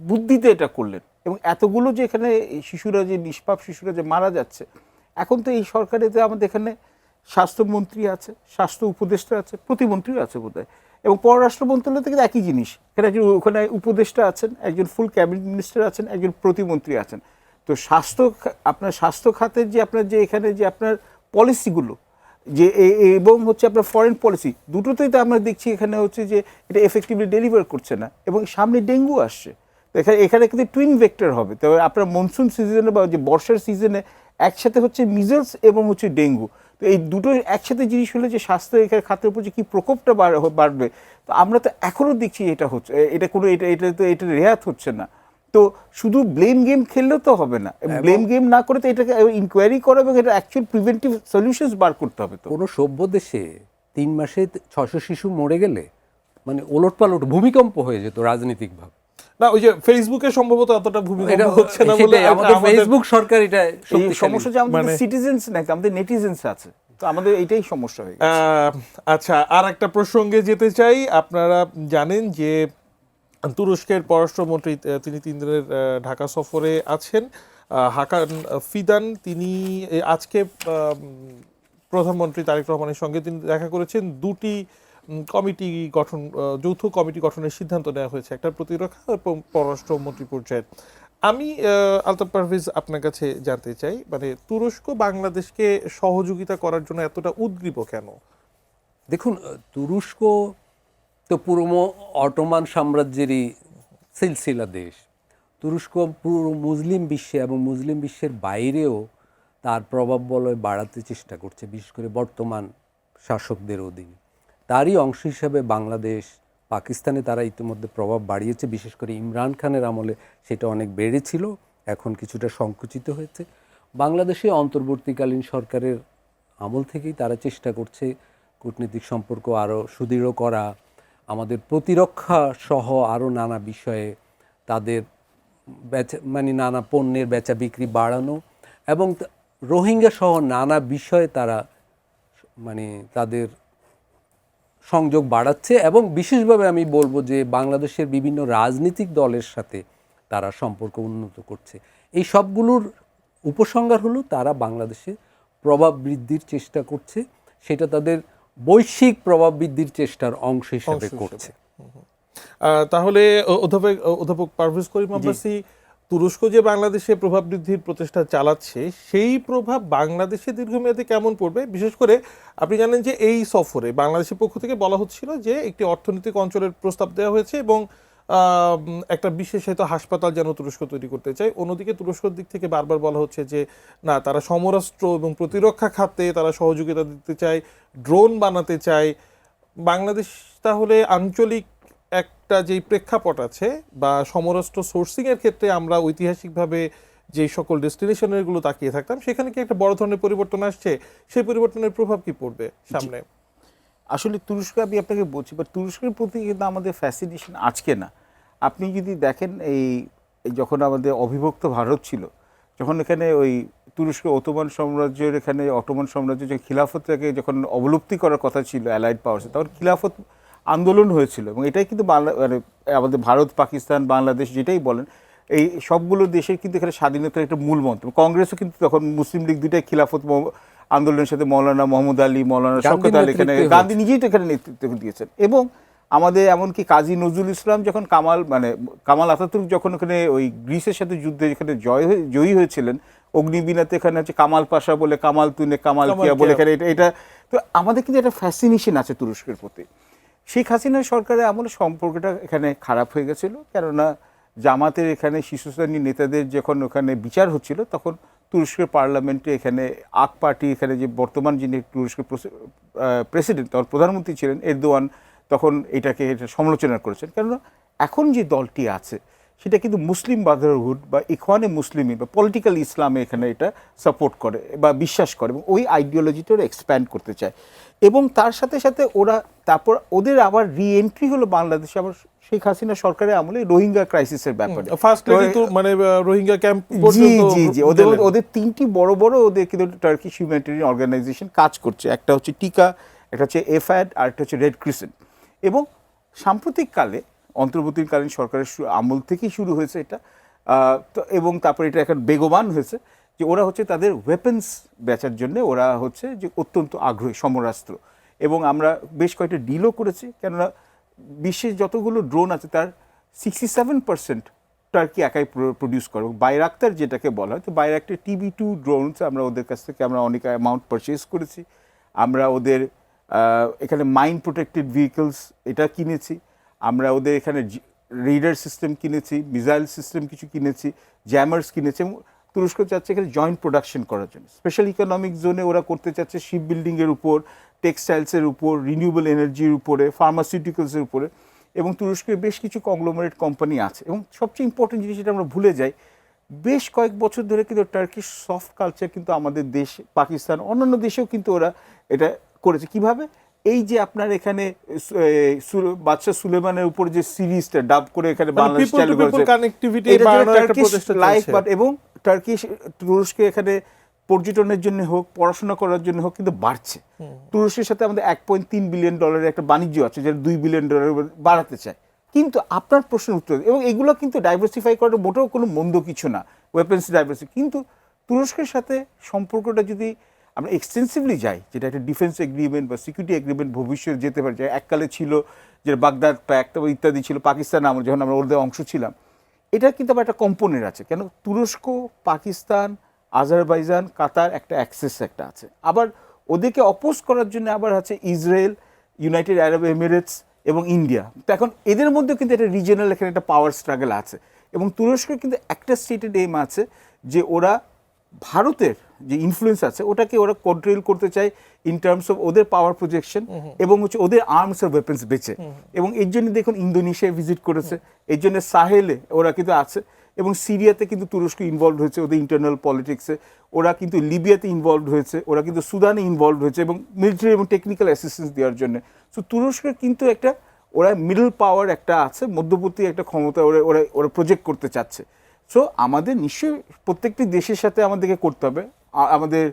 বুদ্ধিতে এটা করলেন? এবং এতগুলো যে এখানে শিশুরা, যে নিষ্পাপ শিশুরা যে মারা যাচ্ছে, এখন তো এই সরকারেতে আমাদের এখানে স্বাস্থ্যমন্ত্রী আছে, স্বাস্থ্য উপদেষ্টা আছে, প্রতিমন্ত্রীও আছে বোধহয়, এবং পররাষ্ট্র মন্ত্রণালয় থেকে একই জিনিস, ওখানে উপদেষ্টা আছেন, একজন ফুল ক্যাবিনেট মিনিস্টার আছেন, একজন প্রতিমন্ত্রী আছেন। তো আপনার স্বাস্থ্য খাতের যে আপনার যে এখানে যে আপনার পলিসিগুলো যে এবং হচ্ছে আপনার ফরেন পলিসি, দুটোতেই তো আমরা দেখছি এখানে হচ্ছে যে এটা এফেক্টিভলি ডেলিভার করছে না, এবং সামনে ডেঙ্গু আসছে। তো এখানে কিন্তু টুইন ভেক্টর হবে। তবে আপনার মনসুন সিজনে বা যে বর্ষার সিজনে একসাথে হচ্ছে মিজলস এবং হচ্ছে ডেঙ্গু। তো এই দুটো একসাথে জিনিস হলে যে স্বাস্থ্য এখানে খাতের উপর যে কী প্রকোপটা বাড়বে, তো আমরা তো এখনও দেখছি এটা হচ্ছে, এটা কোনো এটা রেহাত হচ্ছে না। তো শুধু ব্লেম গেম খেললেও তো হবে না, ব্লেম গেম না করে তো এটাকে ইনকোয়ারি করা এবং এটা অ্যাকচুয়াল প্রিভেন্টিভ সলিউশনস বার করতে হবে। তো কোনো সভ্য দেশে 3 মাসে 600 শিশু মরে গেলে মানে ওলটপালট ভূমিকম্প হয়ে যেত রাজনৈতিকভাবে। না, ওই যে ফেসবুকে সম্ভবত এতটা ভূমিকম্প হচ্ছে না বলে আমাদের ফেসবুক সরকার এটা এই সমস্যা যে আমাদের সিটিজেন্স নাকি আমাদের নেটিজেন্স আছে, তো আমাদের এটাই সমস্যা হয়ে গেছে। আচ্ছা, আর একটা প্রসঙ্গে যেতে চাই। আপনারা জানেন যে তুরস্কের পররাষ্ট্রমন্ত্রী তিনি 3 দিনের ঢাকা সফরে আছেন। হাকান ফিদান তিনি আজকে প্রধানমন্ত্রী তারেক রহমানের সঙ্গে তিনি দেখা করেছেন। দুটি কমিটি গঠন, যৌথ কমিটি গঠনের সিদ্ধান্ত নেওয়া হয়েছে, একটা প্রতিরক্ষা এবং পররাষ্ট্রমন্ত্রী পর্যায়ে। আমি আলতাফ পারভেজ আপনার কাছে জানতে চাই, মানে তুরস্ক বাংলাদেশকে সহযোগিতা করার জন্য এতটা উদ্গ্রীব কেন? দেখুন, তুরস্ক তো পুরো অটোমান সাম্রাজ্যেরই সিলসিলা দেশ। তুরস্ক পুরো মুসলিম বিশ্বে এবং মুসলিম বিশ্বের বাইরেও তার প্রভাব বলয় বাড়াতে চেষ্টা করছে, বিশেষ করে বর্তমান শাসকদের অধীনে। তারই অংশ হিসাবে বাংলাদেশ, পাকিস্তানে তারা ইতিমধ্যে প্রভাব বাড়িয়েছে, বিশেষ করে ইমরান খানের আমলে সেটা অনেক বেড়েছিল, এখন কিছুটা সংকুচিত হয়েছে। বাংলাদেশে অন্তর্বর্তীকালীন সরকারের আমল থেকেই তারা চেষ্টা করছে কূটনৈতিক সম্পর্ক আরও সুদৃঢ় করা, আমাদের প্রতিরক্ষা সহ আরও নানা বিষয়ে তাদের মানে নানা পণ্যের বেচা বিক্রি বাড়ানো, এবং রোহিঙ্গা সহ নানা বিষয়ে তারা মানে তাদের সংযোগ বাড়াচ্ছে। এবং বিশেষভাবে আমি বলবো যে বাংলাদেশের বিভিন্ন রাজনৈতিক দলের সাথে তারা সম্পর্ক উন্নত করছে। এই সবগুলোর উপসংহার হলো তারা বাংলাদেশে প্রভাব বৃদ্ধির চেষ্টা করছে, সেটা তাদের বৈশ্বিক প্রভাব বৃদ্ধির চেষ্টার অংশ হিসেবে করছে। তাহলে অধ্যাপক পারভেজ করিম আব্বাসী, তুরস্ক যে বাংলাদেশে প্রভাব বৃদ্ধির প্রচেষ্টা চালাচ্ছে, সেই প্রভাব বাংলাদেশে দীর্ঘমেয়াদে কেমন পড়বে? বিশেষ করে আপনি জানেন যে এই সফরে বাংলাদেশের পক্ষ থেকে বলা হচ্ছিল যে একটি অর্থনৈতিক অঞ্চলের প্রস্তাব দেওয়া হয়েছে এবং একটা বিশেষায়িত হাসপাতাল যেন তুরস্ক তৈরি করতে চায়। অন্যদিকে তুরস্কের দিক থেকে বারবার বলা হচ্ছে যে না, তারা সমরাস্ত্র এবং প্রতিরক্ষা খাতে তারা সহযোগিতা দিতে চায়, ড্রোন বানাতে চায়। বাংলাদেশ তাহলে আঞ্চলিক একটা যেই প্রেক্ষাপট আছে বা সমরাস্ত্র সোর্সিংয়ের ক্ষেত্রে আমরা ঐতিহাসিকভাবে যে সকল ডেস্টিনেশনগুলো তাকিয়ে থাকতাম, সেখানে কি একটা বড় ধরনের পরিবর্তন আসছে? সেই পরিবর্তনের প্রভাব কি পড়বে সামনে? আসলে তুরস্ক আমি আপনাকে বলছি, বা তুরস্কের প্রতি কিন্তু আমাদের ফ্যাসিনেশন আজকে না। আপনি যদি দেখেন এই যখন আমাদের অবিভক্ত ভারত ছিল, যখন এখানে ওই তুরস্ক অটোমান সাম্রাজ্যের এখানে অটোমান সাম্রাজ্য যে খিলাফতটাকে যখন অবলুপ্তি করার কথা ছিল অ্যালাইড পাওয়ার্সে, তখন খিলাফত আন্দোলন হয়েছিল। এবং এটাই কিন্তু মানে আমাদের ভারত, পাকিস্তান, বাংলাদেশ যেটাই বলেন, এই সবগুলো দেশের কিন্তু এখানে স্বাধীনতার একটা মূল মন্ত্র। কংগ্রেসও কিন্তু তখন মুসলিম লীগ দুইটাই খিলাফত আন্দোলনের সাথে মৌলানা মোহাম্মদ আলী, মৌলানা শওকত আলী, এখানে গান্ধী নিজেই তো এখানে নেতৃত্ব দিয়েছেন। এবং আমাদের এমনকি কাজী নজরুল ইসলাম যখন কামাল আতাতুর্ক যখন ওখানে ওই গ্রিসের সাথে যুদ্ধে যেখানে জয়ী হয়েছিলেন, অগ্নিবীণাতে এখানে হচ্ছে কামাল পাশা বলে, কামাল তুনে কামাল কিয়া বলে এখানে এটা। তো আমাদের কিন্তু একটা ফ্যাসিনেশন আছে তুরস্কের প্রতি। শেখ হাসিনা সরকারের আমলে সম্পর্কটা এখানে খারাপ হয়ে গেছিলো, কেননা জামাতের এখানে শীর্ষস্থানীয় নেতাদের যখন ওখানে বিচার হচ্ছিল, তখন তুরস্কের পার্লামেন্টে এখানে আক পার্টি, এখানে যে বর্তমান যিনি তুরস্কের প্রেসিডেন্ট তখন প্রধানমন্ত্রী ছিলেন এরদোয়ান, তখন এটা সমালোচনা করেছেন। কেননা এখন যে দলটি আছে সেটা কিন্তু মুসলিম ব্রাদারহুড বা ইখওয়ানে মুসলিমিন বা পলিটিক্যাল ইসলামে এখানে এটা সাপোর্ট করে বা বিশ্বাস করে, এবং ওই আইডিওলজিটা ওরা এক্সপ্যান্ড করতে চায়। এবং তার সাথে সাথে ওরা তারপর ওদের আবার রিএন্ট্রি হলো বাংলাদেশে আবার শেখ হাসিনা সরকারের আমলে রোহিঙ্গা ক্রাইসিসের ব্যাপারে। ফার্স্ট লেডি তো মানে রোহিঙ্গা ক্যাম্প জি ওদের 3টি বড় ওদের কিন্তু টার্কিশ হিউম্যানিটেরিয়ান অর্গানাইজেশন কাজ করছে। একটা হচ্ছে টিকা, একটা হচ্ছে এফআইড, আর একটা হচ্ছে রেড ক্রিসেন্ট। এবং সাম্প্রতিককালে অন্তর্বর্তীকালীন সরকারের আমল থেকেই শুরু হয়েছে এটা, এবং তারপরে এটা এখন বেগবান হয়েছে। যে ওরা হচ্ছে তাদের ওয়েপন্স বেচার জন্য ওরা হচ্ছে যে অত্যন্ত আগ্রহী সমরাস্ত্র, এবং আমরা বেশ কয়েকটা ডিলও করেছি, কেননা বিশ্বের যতগুলো ড্রোন আছে তার 67% টার্কি একাই প্রডিউস করে। বাইরাক্তার যেটাকে বলা হয়, তো বাইরাক্তার TB2 ড্রোনস আমরা ওদের কাছ থেকে আমরা অনেক অ্যামাউন্ট পারচেজ করেছি। আমরা ওদের এখানে মাইন প্রোটেক্টেড ভেহিকলস এটা কিনেছি, আমরা ওদের এখানে রেডার সিস্টেম কিনেছি, মিসাইল সিস্টেম কিছু কিনেছি, জ্যামার্স কিনেছি, এবং তুরস্ক চাচ্ছে এখানে জয়েন্ট প্রোডাকশন করার জন্য। স্পেশাল ইকোনমিক জোনে ওরা করতে চাচ্ছে শিপ বিল্ডিংয়ের উপর, টেক্সটাইলসের উপর, রিনিউয়েবল এনার্জির উপরে, ফার্মাসিউটিক্যালসের উপরে, এবং তুরস্কের বেশ কিছু কংগ্লোমারেট কোম্পানি আছে। এবং সবচেয়ে ইম্পর্টেন্ট জিনিস যেটা আমরা ভুলে যাই, বেশ কয়েক বছর ধরে কিন্তু টার্কিশ সফট কালচার কিন্তু আমাদের দেশ, পাকিস্তান, অন্যান্য দেশেও কিন্তু ওরা এটা করেছে। কিভাবে? এই যে আপনার এখানে বাদশাহ সুলেমানের উপর যে সিরিজটা ডাব করে এখানে বাংলাদেশ চালু করেছে, এটা টার্কিশ লাইফ, বাট এবং টার্কিশ তুরস্কে এখানে পর্যটনের জন্য হোক, পড়াশোনা করার জন্য হোক কিন্তু বাড়ছে। তুরস্কের সাথে আমাদের $1.3 বিলিয়ন একটা বাণিজ্য আছে, যেটা $2 বিলিয়ন বাড়াতে চায়। কিন্তু আপনার প্রশ্নের উত্তর, এবং এগুলো কিন্তু ডাইভার্সিফাই করার মোটেও কোনো মন্দ কিছু না, ওয়েপন্স ডাইভার্সিফাই, কিন্তু তুরস্কের সাথে সম্পর্কটা যদি আমরা এক্সটেন্সিভলি যাই, যেটা একটা ডিফেন্স এগ্রিমেন্ট বা সিকিউরিটি এগ্রিমেন্ট ভবিষ্যতে যেতে পারে, যে এককালে ছিল যে বাগদাদ প্যাক্ট ইত্যাদি ছিল পাকিস্তান আমলে যখন আমরা ওদের অংশ ছিলাম, এটা কিন্তু আবার একটা কম্পোনেন্ট আছে। কেন? তুরস্ক, পাকিস্তান, আজারবাইজান, কাতার একটা অ্যাক্সেস একটা আছে, আবার ওদেরকে অপোজ করার জন্য আবার আছে ইসরায়েল, ইউনাইটেড আরব এমিরেটস এবং ইন্ডিয়া। তো এখন এদের মধ্যে কিন্তু একটা রিজিয়নাল এখানে একটা পাওয়ার স্ট্রাগল আছে, এবং তুরস্কের কিন্তু একটা স্টেটেড এম আছে যে ওরা ভারতের যে ইনফ্লুয়েন্স আছে ওটাকে ওরা কন্ট্রোল করতে চায় ইন টার্মস অফ ওদের পাওয়ার প্রজেকশন এবং হচ্ছে ওদের আর্মস আর ওয়েপন্স বেচে। এবং এর জন্য দেখুন ইন্দোনেশিয়ায় ভিজিট করেছে, এর জন্য সাহেলে ওরা কিন্তু আছে, এবং সিরিয়াতে কিন্তু তুরস্ক ইনভলভ হয়েছে ওদের ইন্টারনাল পলিটিক্সে, ওরা কিন্তু লিবিয়াতে ইনভলভ হয়েছে, ওরা কিন্তু সুদানে ইনভলভ হয়েছে এবং মিলিটারি এবং টেকনিক্যাল অ্যাসিস্ট্যান্স দেওয়ার জন্য। সো তুরস্কের কিন্তু একটা ওরা মিডল পাওয়ার একটা আছে, মধ্যবর্তী একটা ক্ষমতা ওরা ওরা ওরা প্রজেক্ট করতে চাচ্ছে। সো আমাদের নিশ্চয়ই প্রত্যেকটি দেশের সাথে আমাদেরকে করতে হবে। আমাদের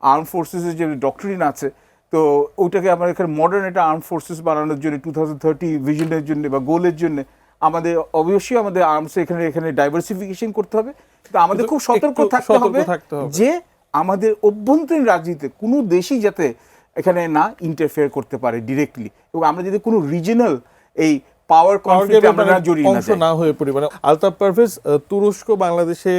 আর্ম ফোর্সেসের যে ডক্টরিন আছে, তো ওইটাকে আমরা এখানে মডার্ন একটা আর্ম ফোর্সেস বানানোর জন্য 2030 ভিশনের জন্য বা গোলের জন্য আমাদের অবশ্যই আমাদের আর্মস এখানে এখানে ডাইভার্সিফিকেশন করতে হবে। কিন্তু আমাদের খুব সতর্ক থাকতে হবে যে আমাদের অভ্যন্তরীণ রাজনীতিতে কোনো দেশই যাতে এখানে না ইন্টারফেয়ার করতে পারে ডিরেক্টলি, এবং আমরা যদি কোনো রিজিনাল এই পাওয়ার কনফ্লিক্টে আমরা জড়িয়ে না হয়ে পড়ি। মানে আলতাফ পারভেজ, তুরস্ক বাংলাদেশে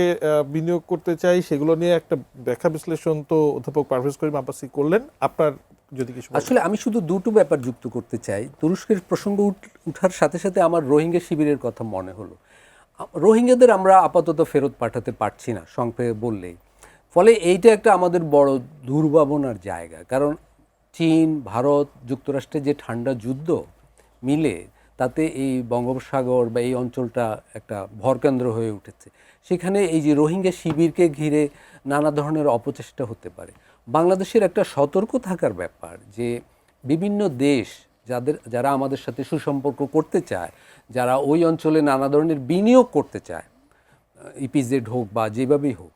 বিনিয়োগ করতে চাই, সেগুলো নিয়ে একটা ব্যাখ্যা বিশ্লেষণ তো অধ্যাপক পারভেজ করিম আব্বাসী করলেন। আপনার যদি কিছু আসলে আমি শুধু দুটো ব্যাপার যুক্ত করতে চাই। তুরস্কের প্রসঙ্গ উঠার সাথে সাথে আমার রোহিঙ্গা শিবিরের কথা মনে হলো। রোহিঙ্গাদের আমরা আপাতত ফেরত পাঠাতে পারছি না সংক্ষেপে বললেই, ফলে এইটা একটা আমাদের বড় দুর্ভাবনার জায়গা। কারণ চীন, ভারত, যুক্তরাষ্ট্রের যে ঠান্ডা যুদ্ধ মিলে তাতে এই বঙ্গোপসাগর বা এই অঞ্চলটা একটা ভরকেন্দ্র হয়ে উঠেছে। সেখানে এই যে রোহিঙ্গা শিবিরকে ঘিরে নানা ধরনের অপচেষ্টা হতে পারে। বাংলাদেশের একটা সতর্ক থাকার ব্যাপার যে বিভিন্ন দেশ যারা আমাদের সাথে সুসম্পর্ক করতে চায়, যারা ওই অঞ্চলে নানা ধরনের বিনিয়োগ করতে চায়, ইপিজেড হোক বা যেভাবেই হোক,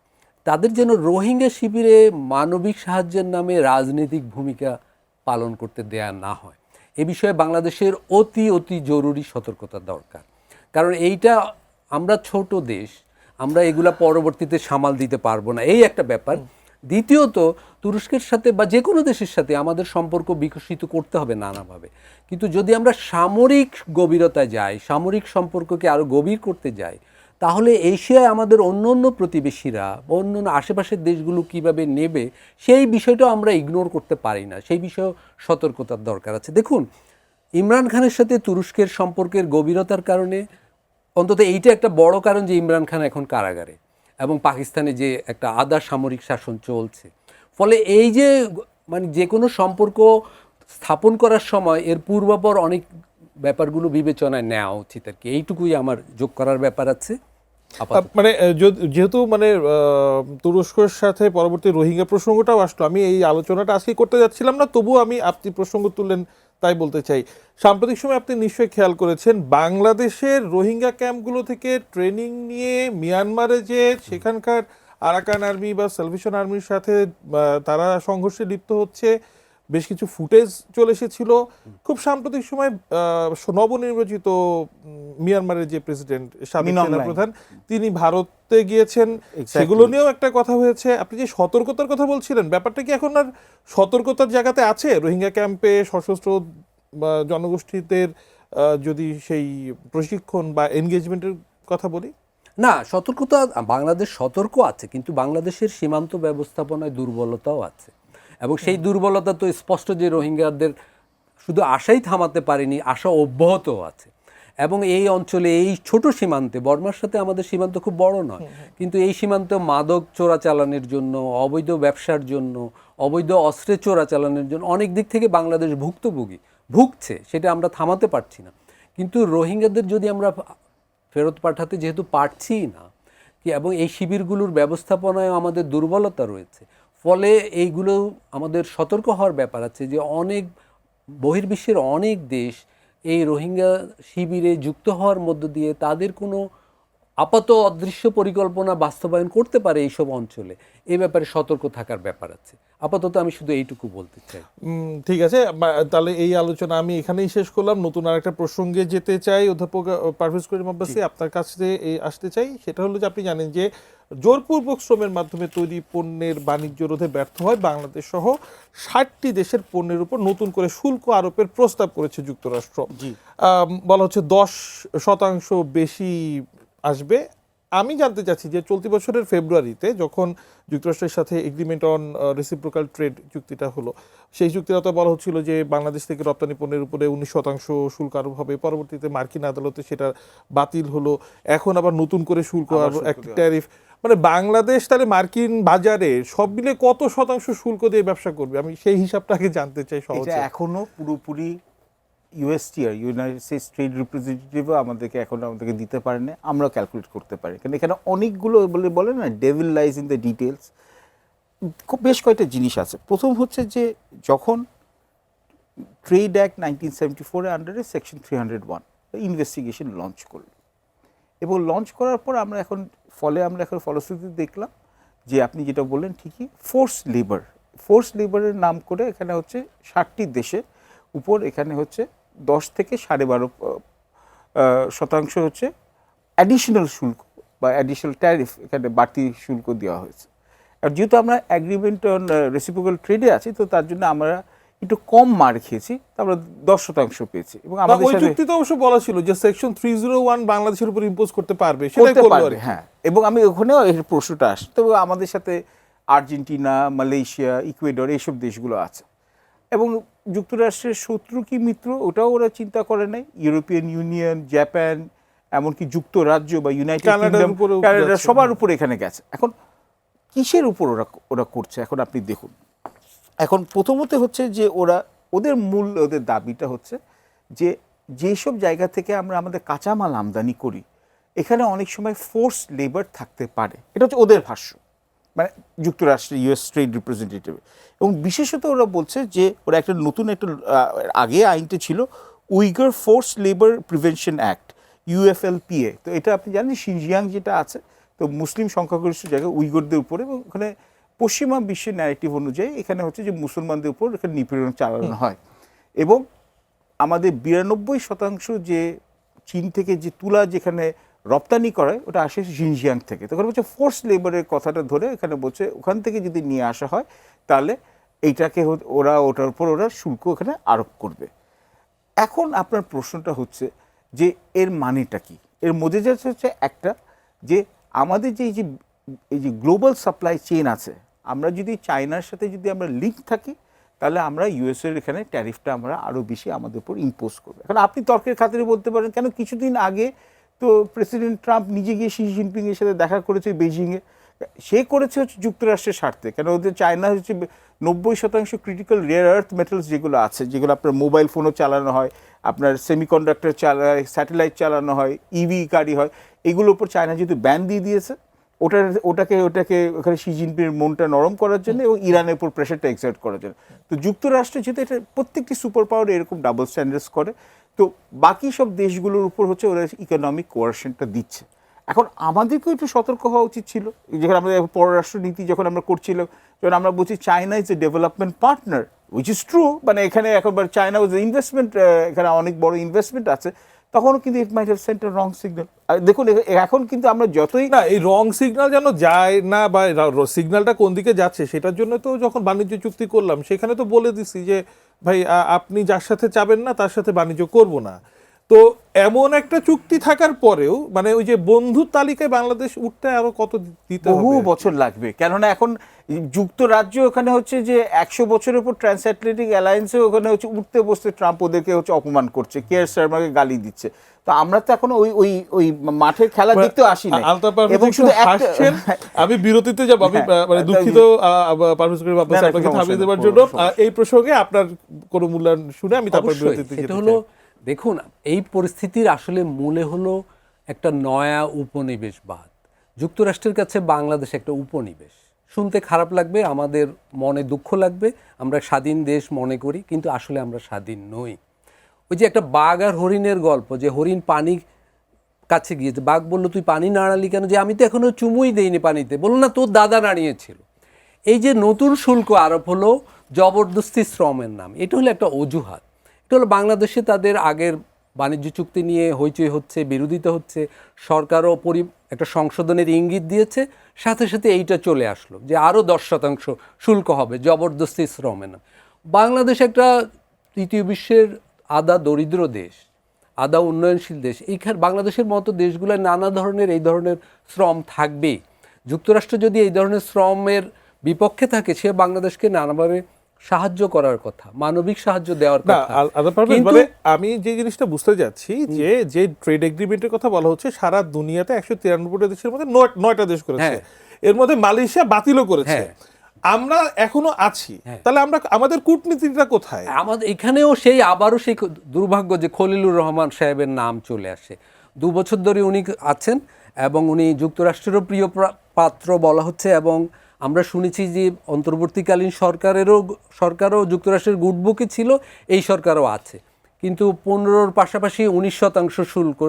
তাদের যেন রোহিঙ্গা শিবিরে মানবিক সাহায্যের নামে রাজনৈতিক ভূমিকা পালন করতে দেয়া না হয়। এ বিষয়ে বাংলাদেশের অতি অতি জরুরি সতর্কতা দরকার। কারণ এইটা আমরা ছোট দেশ, আমরা এগুলা পরবর্তীতে সামাল দিতে পারবো না, এই একটা ব্যাপার। দ্বিতীয়ত, তুরস্কের সাথে বা যে কোনো দেশের সাথে আমাদের সম্পর্ক বিকশিত করতে হবে নানাভাবে, কিন্তু যদি আমরা সামরিক গভীরতায় যাই, সামরিক সম্পর্ককে আরও গভীর করতে যাই, তাহলে এশিয়ায় আমাদের অন্য অন্য প্রতিবেশীরা, অন্য আশেপাশের দেশগুলো কিভাবে নেবে সেই বিষয়টাও আমরা ইগনোর করতে পারি না। সেই বিষয়েও সতর্কতার দরকার আছে। দেখুন, ইমরান খানের সাথে তুরস্কের সম্পর্কের গভীরতার কারণে অন্তত এইটা একটা বড় কারণ যে ইমরান খান এখন কারাগারে, এবং পাকিস্তানে যে একটা আধা সামরিক শাসন চলছে। ফলে এই যে মানে যে কোনো সম্পর্ক স্থাপন করার সময় এর পূর্বাপর অনেক ব্যাপারগুলো বিবেচনায় নেওয়া উচিত আর কি। এইটুকুই আমার যোগ করার ব্যাপার আছে। মানে যেহেতু মানে তুরস্কের সাথে পরবর্তী রোহিঙ্গা প্রসঙ্গটাও আসলো, আমি এই আলোচনাটা আজকে করতে যাচ্ছিলাম না, তবুও আমি আপনি প্রসঙ্গ তুললেন তাই বলতে চাই। সাম্প্রতিক সময় আপনি নিশ্চয়ই খেয়াল করেছেন বাংলাদেশের রোহিঙ্গা ক্যাম্পগুলো থেকে ট্রেনিং নিয়ে মিয়ানমারে যে সেখানকার আরাকান আর্মি বা সালভেশন আর্মির সাথে তারা সংঘর্ষে লিপ্ত হচ্ছে, বেশ কিছু ফুটেজ চলে এসেছিল। খুব সাম্প্রতিক সময় নবনির্বাচিত মিয়ানমারের যে প্রেসিডেন্ট সাবেক মিন অং সেনাপ্রধান তিনি ভারতে গিয়েছেন, সেগুলো নিয়েও একটা কথা হয়েছে। আপনি যে সতর্কতার কথা বলছিলেন, ব্যাপারটা কি এখন আর সতর্কতার জায়গাতে আছে? রোহিঙ্গা ক্যাম্পে সশস্ত্র জনগোষ্ঠীদের যদি সেই প্রশিক্ষণ বা এনগেজমেন্টের কথা বলি, না, সতর্কতা বাংলাদেশ সতর্ক আছে, কিন্তু বাংলাদেশের সীমান্ত ব্যবস্থাপনায় দুর্বলতাও আছে, এবং সেই দুর্বলতা তো স্পষ্ট যে রোহিঙ্গাদের শুধু আশাই থামাতে পারেনি, আশা অব্যাহতও আছে। এবং এই অঞ্চলে এই ছোট সীমান্তে, বর্মার সাথে আমাদের সীমান্ত খুব বড় নয়, কিন্তু এই সীমান্তে মাদক চোরাচালানের জন্য, অবৈধ ব্যবসার জন্য, অবৈধ অস্ত্রের চোরাচালানের জন্য অনেক দিক থেকে বাংলাদেশ ভুগছে, সেটা আমরা থামাতে পারছি না। কিন্তু রোহিঙ্গাদের যদি আমরা ফেরত পাঠাতে যেহেতু পারছি না, এবং এই শিবিরগুলোর ব্যবস্থাপনায় আমাদের দুর্বলতা রয়েছে, ফলে এইগুলো আমাদের সতর্ক হওয়ার ব্যাপার আছে যে অনেক বহির্বিশ্বের অনেক দেশ এই রোহিঙ্গা শিবিরে যুক্ত হওয়ার মধ্য দিয়ে তাদের কোনো আপাত অদৃশ্য পরিকল্পনা বাস্তবায়ন করতে পারে এইসব অঞ্চলে। এই ব্যাপারে সতর্ক থাকার ব্যাপার আছে। আপাতত আমি শুধু এইটুকু বলতে চাই। ঠিক আছে, তাহলে এই আলোচনা আমি এখানেই শেষ করলাম। নতুন আরেকটা প্রসঙ্গে যেতে চাই। অধ্যাপক পারভেজ করিম আব্বাসী, আপনার কাছে আসতে চাই। সেটা হলো যে আপনি জানেন যে জোরপূর্বক শ্রমের মাধ্যমে তৈরি পণ্যের বাণিজ্য রোধে ব্যর্থ হয় বাংলাদেশ সহ 60টি দেশের পণ্যের উপর নতুন করে শুল্ক আরোপের প্রস্তাব করেছে যুক্তরাষ্ট্র। বলা হচ্ছে 10% বেশি আসবে। আমি জানতে চাচ্ছি যে চলতি বছরের ফেব্রুয়ারিতে যখন যুক্তরাষ্ট্রের সাথে এগ্রিমেন্ট অন রেসিপ্রোকাল ট্রেড চুক্তিটা হলো, সেই চুক্তিতে বলা হচ্ছিল যে বাংলাদেশ থেকে রপ্তানি পণ্যের উপরে 19% শুল্ক আরোপ হবে। পরবর্তীতে মার্কিন আদালতে সেটা বাতিল হলো। এখন আবার নতুন করে শুল্ক একটা ট্যারিফ, মানে বাংলাদেশ তাহলে মার্কিন বাজারে সব মিলে কত শতাংশ শুল্ক দিয়ে ব্যবসা করবে? আমি সেই হিসাবটাকে জানতে চাই সহজে। এটা এখনো পুরোপুরি ইউএসটিআর, ইউনাইটেড স্টেটস ট্রেড রিপ্রেজেন্টেটিভও আমাদেরকে দিতে পারে না, আমরা ক্যালকুলেট করতে পারি। কারণ এখানে অনেকগুলো বলে না, devil lies in the details. বেশ কয়েকটা জিনিস আছে। প্রথম হচ্ছে যে যখন ট্রেড অ্যাক্ট 1974 আন্ডারে সেকশন 301 ইনভেস্টিগেশন লঞ্চ করল, এবং লঞ্চ করার পর আমরা এখন ফলশ্রুতি দেখলাম যে আপনি যেটা বললেন ঠিকই, ফোর্স লেবারের নাম করে এখানে হচ্ছে 60টি দেশের উপর এখানে হচ্ছে 10 থেকে 12.5% হচ্ছে অ্যাডিশনাল শুল্ক বা অ্যাডিশনাল ট্যারিফ, এখানে বাড়তি শুল্ক দেওয়া হয়েছে। আর যেহেতু আমরা অ্যাগ্রিমেন্ট অন রেসিপ্রোকাল ট্রেডে আছি, তো তার জন্য আমরা একটু কম মার খেয়েছি, আমরা 10% পেয়েছি। এবং আমাদের ওই চুক্তিতে অবশ্য বলা ছিল যে সেকশন 301 বাংলাদেশের উপর ইম্পোজ করতে পারবে, সেটাই করলো। হ্যাঁ, এবং আমি ওখানেও এর প্রশ্নটা আসে। তবে আমাদের সাথে আর্জেন্টিনা, মালয়েশিয়া, ইকুয়েডর এইসব দেশগুলো আছে। এবং যুক্তরাষ্ট্রের শত্রু কি মিত্র ওটাও ওরা চিন্তা করে নাই। ইউরোপিয়ান ইউনিয়ন, জাপান, এমনকি যুক্তরাজ্য বা ইউনাইটেড কিংডম, কানাডা, সবার উপর এখানে গেছে। এখন কিসের উপর ওরা করছে? এখন আপনি দেখুন, এখন প্রথমত হচ্ছে যে ওদের দাবিটা হচ্ছে যে যেসব জায়গা থেকে আমরা আমাদের কাঁচামাল আমদানি করি, এখানে অনেক সময় ফোর্স লেবার থাকতে পারে। এটা হচ্ছে ওদের ভাষ্য, মানে যুক্তরাষ্ট্রের ইউএস ট্রেড রিপ্রেজেন্টেটিভ। এবং বিশেষত ওরা বলছে যে ওরা একটা নতুন আগে আইনটা ছিল Uyghur force labour prevention act, UFLPA। তো এটা আপনি জানেন শিনজিয়াং যেটা আছে, তো মুসলিম সংখ্যাগরিষ্ঠ জায়গায় উইগরদের উপরে, এবং ওখানে পশ্চিমা বিশ্বের ন্যারেটিভ অনুযায়ী এখানে হচ্ছে যে মুসলমানদের উপর এখানে নিপীড়ন চালানো হয়। এবং আমাদের 92% যে চীন থেকে যে তুলা যেখানে রপ্তানি করে ওটা আসে শিনজিয়াং থেকে। তখন বলছে ফোর্স লেবারের কথাটা ধরে এখানে বলছে ওখান থেকে যদি নিয়ে আসা হয় তাহলে এইটাকে ওটার উপর ওরা শুল্ক ওখানে আরোপ করবে। এখন আপনার প্রশ্নটা হচ্ছে যে এর মানেটা কি? এর মধ্যে যাচ্ছে হচ্ছে একটা, যে আমাদের যে এই যে গ্লোবাল সাপ্লাই চেইন আছে, আমরা যদি চায়নার সাথে যদি আমরা লিঙ্ক থাকি, তাহলে আমরা ইউএসএর এখানে ট্যারিফটা আমরা আরও বেশি আমাদের উপর ইম্পোজ করবো। এখন আপনি তর্কের খাতিরে বলতে পারেন কেন কিছুদিন আগে তো প্রেসিডেন্ট ট্রাম্প নিজে গিয়ে শি জিনপিং এর সাথে দেখা করেছে বেইজিংয়ে। সে করেছে হচ্ছে যুক্তরাষ্ট্রের স্বার্থে, কেন ওদের চায়না হচ্ছে 90% ক্রিটিক্যাল রেয়ার আর্থ মেটালস যেগুলো আছে, যেগুলো আপনার মোবাইল ফোনও চালানো হয়, আপনার সেমিকন্ডাক্টর চালায়, স্যাটেলাইট চালানো হয়, ইভি গাড়ি হয়, এগুলোর উপর চায়না যেহেতু ব্যান দিয়ে দিয়েছে, ওটাকে ওখানে শি জিনপিংয়ের মনটা নরম করার জন্য এবং ইরানের উপর প্রেশারটা এক্সার্ট করার জন্য। তো যুক্তরাষ্ট্র যেহেতু এটা প্রত্যেকটি সুপার পাওয়ার এরকম ডাবল স্ট্যান্ডার্ডস করে, তো বাকি সব দেশগুলোর উপর হচ্ছে ওরা ইকোনমিক কোয়ারেশনটা দিচ্ছে। এখন আমাদেরকেও একটু সতর্ক হওয়া উচিত ছিল, যখন আমাদের পররাষ্ট্র নীতি যখন আমরা করছিলাম, যখন আমরা বলছি China is a development partner, which is true, মানে এখানে এখন চায়না ওয়াজ ইনভেস্টমেন্ট, এখানে অনেক বড় ইনভেস্টমেন্ট আছে, তখনও কিন্তু it might have sent a wrong signal. দেখুন এখন কিন্তু আমরা যতই না, এই রং সিগন্যাল যেন যায় না, বা সিগন্যালটা কোন দিকে যাচ্ছে সেটার জন্য তো যখন বাণিজ্য চুক্তি করলাম সেখানে তো বলে দিছি যে ভাই আপনি যার সাথে চাবেন না তার সাথে বাণিজ্য করব না। তো এমন একটা চুক্তি থাকার পরেও মানে ওই যে বন্ধুর তালিকায় বাংলাদেশ উঠতে আরো কত দিতে বহু হবে? বছর লাগবে, কেননা এখন যুক্তরাজ্য ওখানে হচ্ছে যে 100 বছরের উপর ট্রান্সঅ্যাটলান্টিক অ্যালায়েন্সে ওখানে হচ্ছে উঠতে বসতে ট্রাম্প ওদেরকে হচ্ছে অপমান করছে, কেয়ার স্টারমারকে গালি দিচ্ছে। তো আমরা তো এখন ওই ওই ওই মাঠের খেলা দেখতে আসি না। এবং শুধু হাসছেন, আমি বিরতিতে যাব, আমি মানে দুঃখিত পারভেজ করিম আব্বাস আপনাকে থামিয়ে দেওয়ার জন্য। এই প্রসঙ্গে আপনার কোনো মূল্যায়ন শুনে আমি তারপর বিরতিতে যেতে এটা চাই। হলো, দেখুন এই পরিস্থিতির আসলে মূলে হলো একটা নয়া উপনিবেশবাদ। যুক্তরাষ্ট্রের কাছে বাংলাদেশ একটা উপনিবেশ। শুনতে খারাপ লাগবে, আমাদের মনে দুঃখ লাগবে, আমরা স্বাধীন দেশ মনে করি, কিন্তু আসলে আমরা স্বাধীন নই। ওই যে একটা বাঘ আর হরিণের গল্প, যে হরিণ পানি কাছে গিয়েছে, বাঘ বললো তুই পানি নাড়ালি কেন, যে আমি তো এখনো চুমুই দেইনি পানিতে, বললো না তোর দাদা নাড়িয়েছিল। এই যে নতুন শুল্ক আরোপ হলো জবরদস্তি শ্রমের নাম, এটা হলো একটা অজুহাত। এটা হলো বাংলাদেশে তাদের আগের বাণিজ্য চুক্তি নিয়ে হইচই হচ্ছে, বিরোধিতা হচ্ছে, সরকারও একটা সংশোধনের ইঙ্গিত দিয়েছে, সাথে সাথে এইটা চলে আসলো যে আরও 10% শুল্ক হবে জবরদস্তি শ্রমের নাম। বাংলাদেশ একটা তৃতীয় বিশ্বের আধা দরিদ্র দেশ, আধা উন্নয়নশীল দেশ। এইখানে বাংলাদেশের মতো দেশগুলোয় নানা ধরনের এই ধরনের শ্রম থাকবেই। যুক্তরাষ্ট্র যদি এই ধরনের শ্রমের বিপক্ষে থাকে, সে বাংলাদেশকে নানাভাবে সাহায্য করার কথা, মানবিক সাহায্য দেওয়ার না, কথা। মানে আমি যে জিনিসটা বুঝতে যাচ্ছি যে ট্রেড এগ্রিমেন্টের কথা বলা হচ্ছে, সারা দুনিয়াতে 193টা দেশের মধ্যে 9টা দেশ করেছে, এর মধ্যে মালয়েশিয়া বাতিলও করেছে, আমরা এখনো আছি। তাহলে আমরা আমাদের কূটনীতিটা কোথায়? আমাদের এখানেও সেই আবারও সেই দুর্ভাগ্য যে খলিলুর রহমান সাহেবের নাম চলে আসে। 2 বছর ধরে উনি আছেন এবং উনি যুক্তরাষ্ট্রেরও প্রিয় পাত্র বলা হচ্ছে, এবং আমরা শুনেছি যে অন্তর্বর্তীকালীন সরকারও যুক্তরাষ্ট্রের গুডবুকে ছিল, এই সরকারও আছে, কিন্তু 15-র পাশাপাশি 19% শুল্ক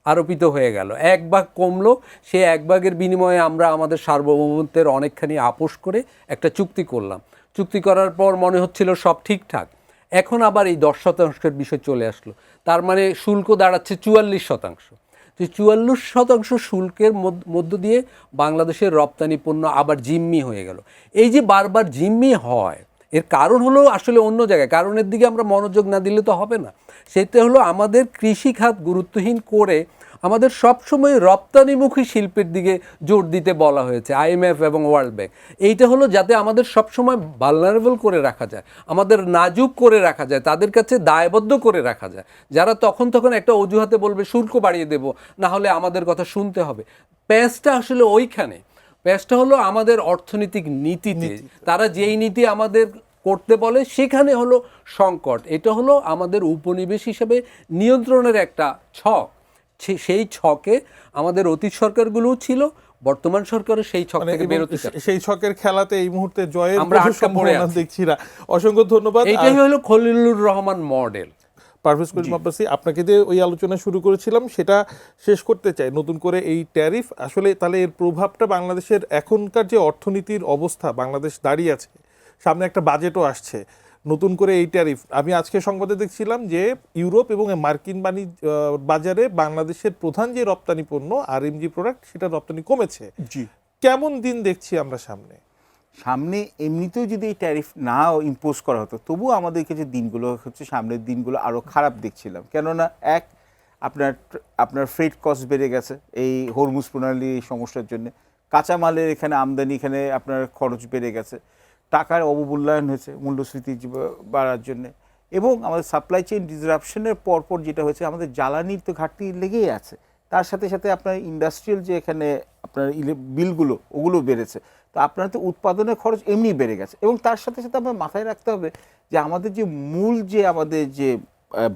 আরোপিত হয়ে গেল। 1 ভাগ কমলো, সে 1 ভাগের বিনিময়ে আমরা আমাদের সার্বভৌমত্বের অনেকখানি আপোষ করে একটা চুক্তি করলাম। চুক্তি করার পর মনে হচ্ছিল সব ঠিকঠাক, এখন আবার এই 10%-এর বিষয় চলে আসলো। তার মানে শুল্ক দাঁড়াচ্ছে 44%। যে 44% শুল্কের মধ্য দিয়ে বাংলাদেশের রপ্তানি পণ্য আবার জিম্মি হয়ে গেল। এই যে বারবার জিম্মি হয়, এর কারণ হলো আসলে অন্য জায়গায়, কারণের দিকে আমরা মনোযোগ না দিলে তো হবে না। সেটা হলো আমাদের কৃষি খাত গুরুত্বহীন করে আমাদের সবসময় রপ্তানিমুখী শিল্পের দিকে জোর দিতে বলা হয়েছে IMF এবং ওয়ার্ল্ড ব্যাংক। এইটা হলো যাতে আমাদের সবসময় ভালনারেবল করে রাখা যায়, আমাদের নাজুক করে রাখা যায়, তাদের কাছে দায়বদ্ধ করে রাখা যায়, যারা তখন একটা অজুহাতে বলবে শুল্ক বাড়িয়ে দেব, না হলে আমাদের কথা শুনতে হবে। প্যাঁচটা আসলে ওইখানে, প্যাঁচটা হলো আমাদের অর্থনৈতিক নীতিতে। তারা যেই নীতি আমাদের করতে বলে সেখানে হলো সংকট। এটা হলো আমাদের উপনিবেশ হিসেবে নিয়ন্ত্রণের একটা ছক। সেই ছকে আমাদের অতীত সরকারগুলোও ছিল, বর্তমান সরকারও সেই ছক থেকে বেরোতে চায়। সেই ছকের খেলাতে এই মুহূর্তে জয়ের আমরা আটকা পড়ে আছি, দেখছি না। অসংখ্য ধন্যবাদ। এইটাই হলো খলিলুর রহমান মডেল। পারভেজ করিম আব্বাসী, আপনাকে দিয়ে ওই আলোচনা শুরু করেছিলাম সেটা শেষ করতে চাই। নতুন করে এই ট্যারিফ আসলে তাহলে এর প্রভাবটা বাংলাদেশের এখনকার যে অর্থনীতির অবস্থা, বাংলাদেশ দাঁড়িয়ে আছে, সামনে একটা বাজেটও আসছে, নতুন করে এই ট্যারিফ, আমি আজকে সংবাদে দেখছিলাম যে ইউরোপ এবং মার্কিন বাজারে বাংলাদেশের প্রধান যে রপ্তানি পণ্য RMG প্রোডাক্ট, সেটা রপ্তানি কমেছে। জি, কেমন দিন দেখছি আমরা সামনে? এমনিতেও যদি এই ট্যারিফ না ইম্পোজ করা হতো, তবুও আমাদেরকে যে দিনগুলো হচ্ছে সামনের দিনগুলো আরও খারাপ দেখছিলাম। কেননা আপনার ফ্রেট কস্ট বেড়ে গেছে এই হরমুজ প্রণালীর এই সমস্যার জন্য, কাঁচামালের এখানে আমদানি, এখানে আপনার খরচ বেড়ে গেছে, টাকার অবমূল্যায়ন হয়েছে মূল্যস্ফীতি বাড়ার জন্য, এবং আমাদের সাপ্লাই চেইন ডিসরাপশনের পরপর যেটা হয়েছে, আমাদের জ্বালানির তো ঘাটতি লেগেই আছে, তার সাথে সাথে আপনার ইন্ডাস্ট্রিয়াল যে এখানে আপনার বিলগুলো ওগুলো বেড়েছে। তো আপনার তো উৎপাদনের খরচ এমনি বেড়ে গেছে, এবং তার সাথে সাথে আপনার মাথায় রাখতে হবে যে আমাদের যে মূল যে আমাদের যে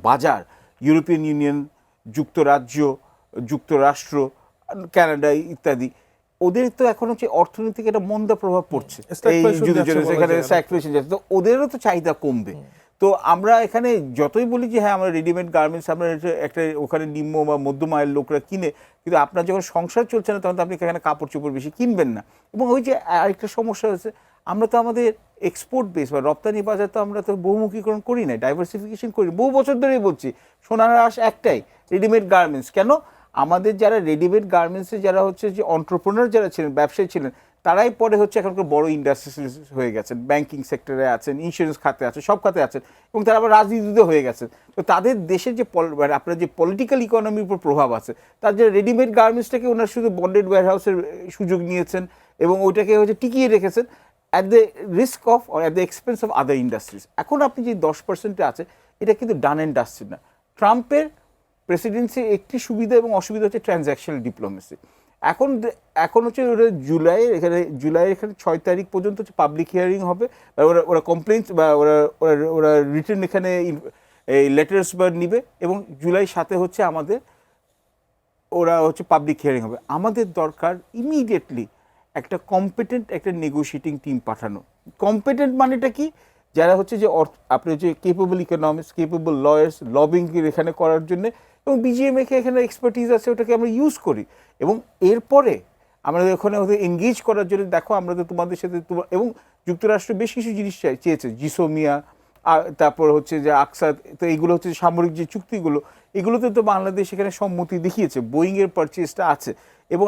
বাজার, ইউরোপিয়ান ইউনিয়ন, যুক্তরাজ্য, যুক্তরাষ্ট্র, কানাডা ইত্যাদি, ওদের তো এখন হচ্ছে অর্থনৈতিক একটা মন্দা প্রভাব পড়ছে, এই যুদ্ধের জন্য সেখানে স্যাক্রিফিকেশন যাচ্ছে, তো ওদেরও তো চাহিদা কমবে। তো আমরা এখানে যতই বলি যে হ্যাঁ আমরা রেডিমেড গার্মেন্টস আমরা একটা ওখানে নিম্ন বা মধ্যম আয়ের লোকরা কিনে, কিন্তু আপনার যখন সংসার চলছে না তখন তো আপনি এখানে কাপড় চোপড় বেশি কিনবেন না। এবং ওই যে আরেকটা সমস্যা হচ্ছে, আমরা তো আমাদের এক্সপোর্ট বেস বা রপ্তানি বাজার তো আমরা তো বহুমুখীকরণ করি না, ডাইভার্সিফিকেশন করি। বহু বছর ধরেই বলছি সোনার আঁশ একটাই, রেডিমেড গার্মেন্টস। কেন? আমাদের যারা রেডিমেড গার্মেন্টসে যারা হচ্ছে যে অন্টারপ্রেনার যারা ছিলেন, ব্যবসায়ী ছিলেন, তারাই পরে হচ্ছে এখনকার বড় ইন্ডাস্ট্রিজ হয়ে গেছেন, ব্যাংকিং সেক্টরে আছেন, ইন্স্যুরেন্স খাতে আছেন, সব খাতে আছেন, এবং তারা আবার রাজনীতিতে হয়ে গেছেন। তো তাদের দেশের যে মানে আপনার যে পলিটিক্যাল ইকোনমির উপর প্রভাব আছে, তার যে রেডিমেড গার্মেন্টসটাকে ওনার শুধু বন্ডেড ওয়্যারহাউসের সুযোগ নিয়েছেন এবং ওইটাকে হচ্ছে টিকিয়ে রেখেছেন at the risk of or at the expense of other industries. এখন আপনি যে 10% আছে, এটা কিন্তু ডান অ্যান্ড ডাস্টেড না। ট্রাম্পের প্রেসিডেন্সির একটি সুবিধা এবং অসুবিধা হচ্ছে ট্রানজ্যাকশনাল ডিপ্লোমেসি। এখন হচ্ছে ওরা জুলাইয়ের এখানে 6 তারিখ পর্যন্ত হচ্ছে পাবলিক হিয়ারিং হবে, বা ওরা কমপ্লেন্টস বা ওরা রিটেন এখানে এই লেটার্স বা নিবে, এবং জুলাই 7 হচ্ছে আমাদের ওরা হচ্ছে পাবলিক হিয়ারিং হবে। আমাদের দরকার ইমিডিয়েটলি একটা কম্পিটেন্ট একটা নেগোশিয়েটিং টিম পাঠানো। কম্পিটেন্ট মানেটা কি? যারা হচ্ছে যে আপনি হচ্ছে capable economics, capable lawyers, lobbying এখানে করার জন্য, এবং বিজিএমএকে এখানে এক্সপার্টিজ আছে, ওটাকে আমরা ইউজ করি। এবং এরপরে আমরা ওখানে ওদের এনগেজ করার জন্য, দেখো আমরা তো তোমাদের সাথে এবং যুক্তরাষ্ট্র বেশ কিছু জিনিস চেয়েছে, জিসোমিয়া, তারপর হচ্ছে যে আকসাদ, তো এইগুলো হচ্ছে সামরিক যে চুক্তিগুলো, এগুলোতে তো বাংলাদেশ এখানে সম্মতি দেখিয়েছে, বোয়িংয়ের পারচেজটা আছে। এবং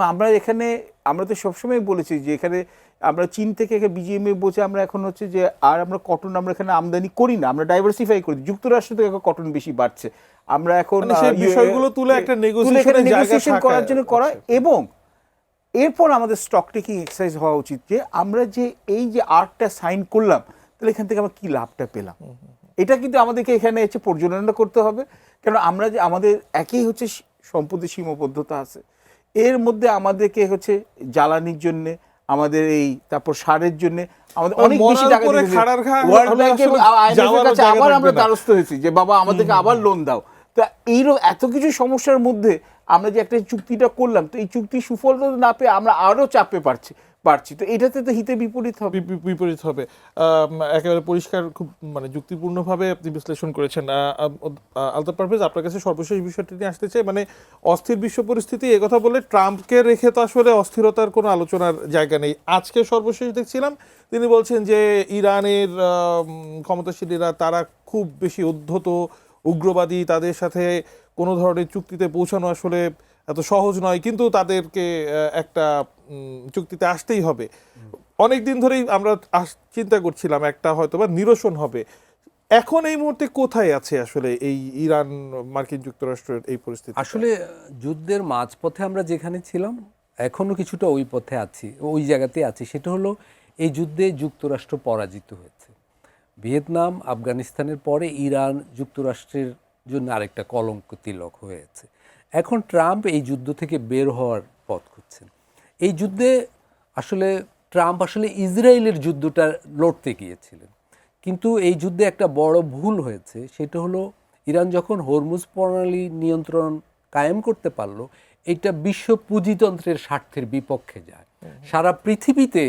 আমরা তো সবসময় বলেছি যে এখানে আমরা চীন থেকে বিজিএমএ বলছে আমরা এখন হচ্ছে যে আর আমরা কটন আমরা এখানে আমদানি করি না, আমরা ডাইভার্সিফাই করি। যুক্তরাষ্ট্র থেকে কটন বেশি বাড়ছে, আমরা এখন বিষয়গুলো তুলে একটা নেগোসিয়েশন করার জন্য করা। এবং এরপর আমাদের স্টক টেকিং এক্সারসাইজ হওয়া উচিত যে আমরা যে এই যে আর্টটা সাইন করলাম, তাহলে এখান থেকে আমরা কি লাভটা পেলাম, এটা কিন্তু আমাদেরকে এখানে এসে পর্যালোচনা করতে হবে। কেন আমরা যে আমাদের একই হচ্ছে সম্পদের সীমাবদ্ধতা আছে, এর মধ্যে আমাদেরকে হচ্ছে জ্বালানির জন্য, আমাদের এই তারপর সারের জন্য আমাদের অনেক বেশি টাকা দিতে হবে। ওয়ার্ল্ড ব্যাংক এবং IMF-এর কাছে আবার আমরা দ্বারস্থ হয়েছি যে বাবা আমাদেরকে আবার লোন দাও। তো এইরকম এত কিছু সমস্যার মধ্যে আমরা যে একটা চুক্তিটা করলাম, তো এই চুক্তির সুফল না পেয়ে আমরা আরও চাপে পারছি। তো এটাতে তো হিতে বিপরীত হবে। একেবারে পরিষ্কার, খুব মানে যুক্তিপূর্ণভাবে আপনি বিশ্লেষণ করেছেন। আলতাফ পারভেজ, আপনার কাছে সর্বশেষ বিষয়টি নিয়ে আসতে চাই। মানে অস্থির বিশ্ব পরিস্থিতি, একথা বলে ট্রাম্পকে রেখে তো আসলে অস্থিরতার কোনো আলোচনার জায়গা নেই। আজকে সর্বশেষ দেখছিলাম তিনি বলছেন যে ইরানের ক্ষমতাশীলীরা তারা খুব বেশি উদ্ধত, উগ্রবাদী, তাদের সাথে কোনো ধরনের চুক্তিতে পৌঁছানো আসলে এত সহজ নয়, কিন্তু তাদেরকে একটা চুক্তিতে আসতেই হবে। অনেক দিন ধরেই আমরা চিন্তা করছিলাম একটা হয়তো বা নিরসন হবে। এখন এই মুহূর্তে কোথায় আছে আসলে এই ইরান মার্কিন যুক্তরাষ্ট্রের এই পরিস্থিতি? আসলে যুদ্ধের মাঝপথে আমরা যেখানে ছিলাম, এখনো কিছুটা ওই পথে আছি, ওই জায়গাতে আছি। সেটা হলো এই যুদ্ধে যুক্তরাষ্ট্র পরাজিত হয়েছে। ভিয়েতনাম, আফগানিস্তানের পরে ইরান যুক্তরাষ্ট্রের জন্য আরেকটা কলঙ্ক তিলক হয়েছে। এখন ট্রাম্প এই যুদ্ধ থেকে বের হওয়ার পথ খুঁজছেন। এই যুদ্ধে আসলে ট্রাম্প আসলে ইসরায়েলের যুদ্ধটা লড়তে গিয়েছিলেন, কিন্তু এই যুদ্ধে একটা বড় ভুল হয়েছে। সেটা হলো ইরান যখন হরমুজ প্রণালী নিয়ন্ত্রণ কায়েম করতে পারলো, এটা বিশ্ব পুঁজিতন্ত্রের স্বার্থের বিপক্ষে যায়। সারা পৃথিবীতে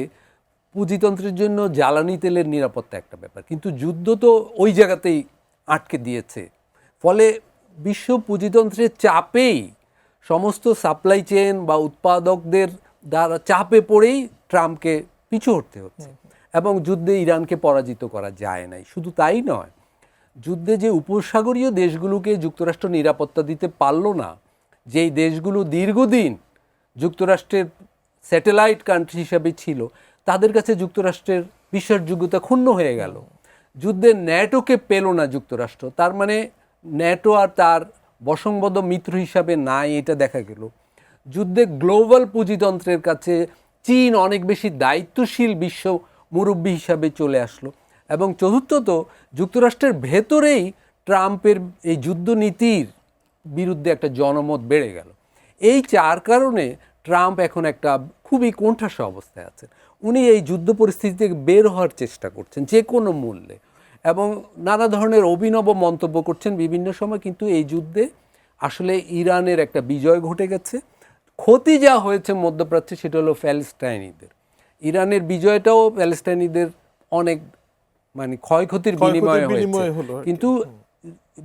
পুঁজিতন্ত্রের জন্য জ্বালানি তেলের নিরাপত্তা একটা ব্যাপার, কিন্তু যুদ্ধ তো ওই জায়গাতেই আটকে দিয়েছে। ফলে বিশ্ব পুঁজিতন্ত্রের চাপেই সমস্ত সাপ্লাই চেইন বা উৎপাদকদের দ্বারা চাপে পড়েই ট্রাম্পকে পিছু হটতে হচ্ছে, এবং যুদ্ধে ইরানকে পরাজিত করা যায় নাই। শুধু তাই নয়, যুদ্ধে যে উপসাগরীয় দেশগুলোকে যুক্তরাষ্ট্র নিরাপত্তা দিতে পারল না, যেই দেশগুলো দীর্ঘদিন যুক্তরাষ্ট্রের স্যাটেলাইট কান্ট্রি হিসাবে ছিল, তাদের কাছে যুক্তরাষ্ট্রের বিশ্বাসযোগ্যতা ক্ষুণ্ণ হয়ে গেল। যুদ্ধে ন্যাটোকে পেল না যুক্তরাষ্ট্র, তার মানে ন্যাটো আর তার বসংবদ্ধ মিত্র হিসাবে নাই, এটা দেখা গেল। যুদ্ধে গ্লোবাল পুঁজিতন্ত্রের কাছে চীন অনেক বেশি দায়িত্বশীল বিশ্ব মুরব্বী হিসাবে চলে আসলো। এবং চতুর্থত, যুক্তরাষ্ট্রের ভেতরেই ট্রাম্পের এই যুদ্ধনীতির বিরুদ্ধে একটা জনমত বেড়ে গেল। এই 4 কারণে ট্রাম্প এখন একটা খুবই কোণঠাসা অবস্থায় আছেন। উনি এই যুদ্ধ পরিস্থিতি থেকে বের হওয়ার চেষ্টা করছেন যে কোনো মূল্যে, এবং নানা ধরনের অভিনব মন্তব্য করছেন বিভিন্ন সময়। কিন্তু এই যুদ্ধে আসলে ইরানের একটা বিজয় ঘটে গেছে। ক্ষতি যা হয়েছে মধ্যপ্রাচ্যে, সেটা হলো প্যালেস্টাইনিদের। ইরানের বিজয়টাও প্যালেস্টাইনিদের অনেক মানে ক্ষয়ক্ষতির ক্ষয়ক্ষতির বিনিময়ে বিনিময়ে হয়েছে। হলো আর কি। কিন্তু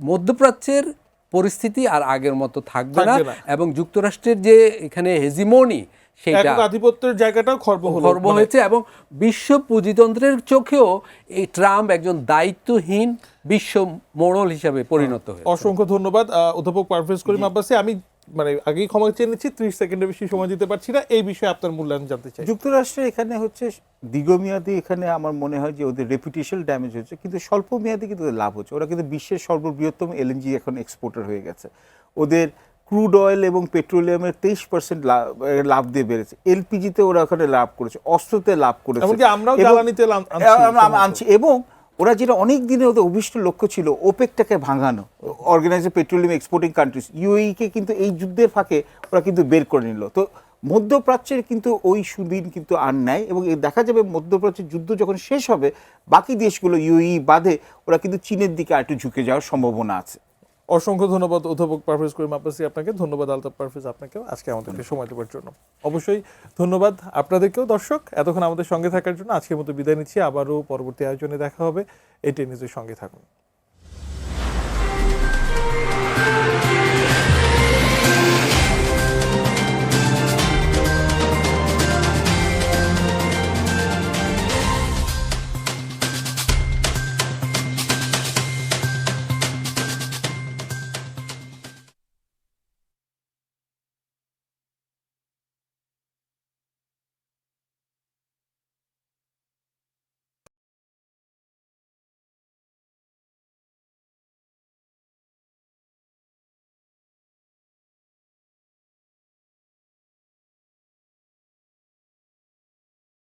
মধ্যপ্রাচ্যের পরিস্থিতি আর আগের মতো থাকবে না, থাকবে না। এবং যুক্তরাষ্ট্রের যে এখানে হেজিমনি সেটা একক আধিপত্যের জায়গাটাও খর্ব হলো, খর্ব মানে হয়েছে, এবং বিশ্ব পুঁজিতন্ত্রের চোখেও এই ট্রাম্প একজন দায়িত্বহীন বিশ্ব মোড়ল হিসাবে পরিণত হয়েছে। অসংখ্য ধন্যবাদ অধ্যাপক পারভেজ করিম আব্বাসী। আমি মানে আগেই ক্ষমা চেয়ে নিচ্ছি, 30 সেকেন্ডের বেশি সময় দিতে পারছি না, এই বিষয়ে আপনার মূল্যায়ন জানতে চাই। যুক্তরাষ্ট্রের এখানে হচ্ছে দীর্ঘমেয়াদী, এখানে আমার মনে হয় যে ওদের রেপুটেশন ড্যামেজ হচ্ছে, কিন্তু স্বল্প মেয়াদে কিন্তু ওদের লাভ হচ্ছে। ওরা কিন্তু বিশ্বের সর্ববৃহত্তম এলএনজি এখন এক্সপোর্টার হয়ে গেছে। ওদের ক্রুড অয়েল এবং পেট্রোলিয়ামের 23% লাভ দিয়ে বেড়েছে। এলপিজিতে ওরা ওখানে লাভ করেছে, অস্ত্রতে লাভ করেছে, এমনকি আমরাও এবং- জ্বালানিতে আনছি। এবং ওরা যেটা অনেক দিনে ওদের অভিষ্ট লক্ষ্য ছিল ওপেকটাকে ভাঙানো, অর্গানাইজেড পেট্রোলিয়াম এক্সপোর্টিং কান্ট্রিজ, ইউএই-কে কিন্তু এই যুদ্ধের ফাঁকে ওরা কিন্তু বের করে নিল। তো মধ্যপ্রাচ্যের কিন্তু ওই সুদিন কিন্তু আর নাই, এবং দেখা যাবে মধ্যপ্রাচ্যের যুদ্ধ যখন শেষ হবে বাকি দেশগুলো ইউএই বাদে ওরা কিন্তু চীনের দিকে আরেকটু ঝুঁকে যাওয়ার সম্ভাবনা আছে। অসংখ্য ধন্যবাদ অধ্যাপক পারভেজ করিম আব্বাসী আপনাকে, ধন্যবাদ আলতাফ পারভেজ আপনাকেও আজকে আমাদেরকে সময় দেওয়ার জন্য। অবশ্যই ধন্যবাদ আপনাদেরকেও দর্শক, এতক্ষণ আমাদের সঙ্গে থাকার জন্য। আজকের মতো বিদায় নিচ্ছি, আবারও পরবর্তী আয়োজনে দেখা হবে। এটি নিজের সঙ্গে থাকুন।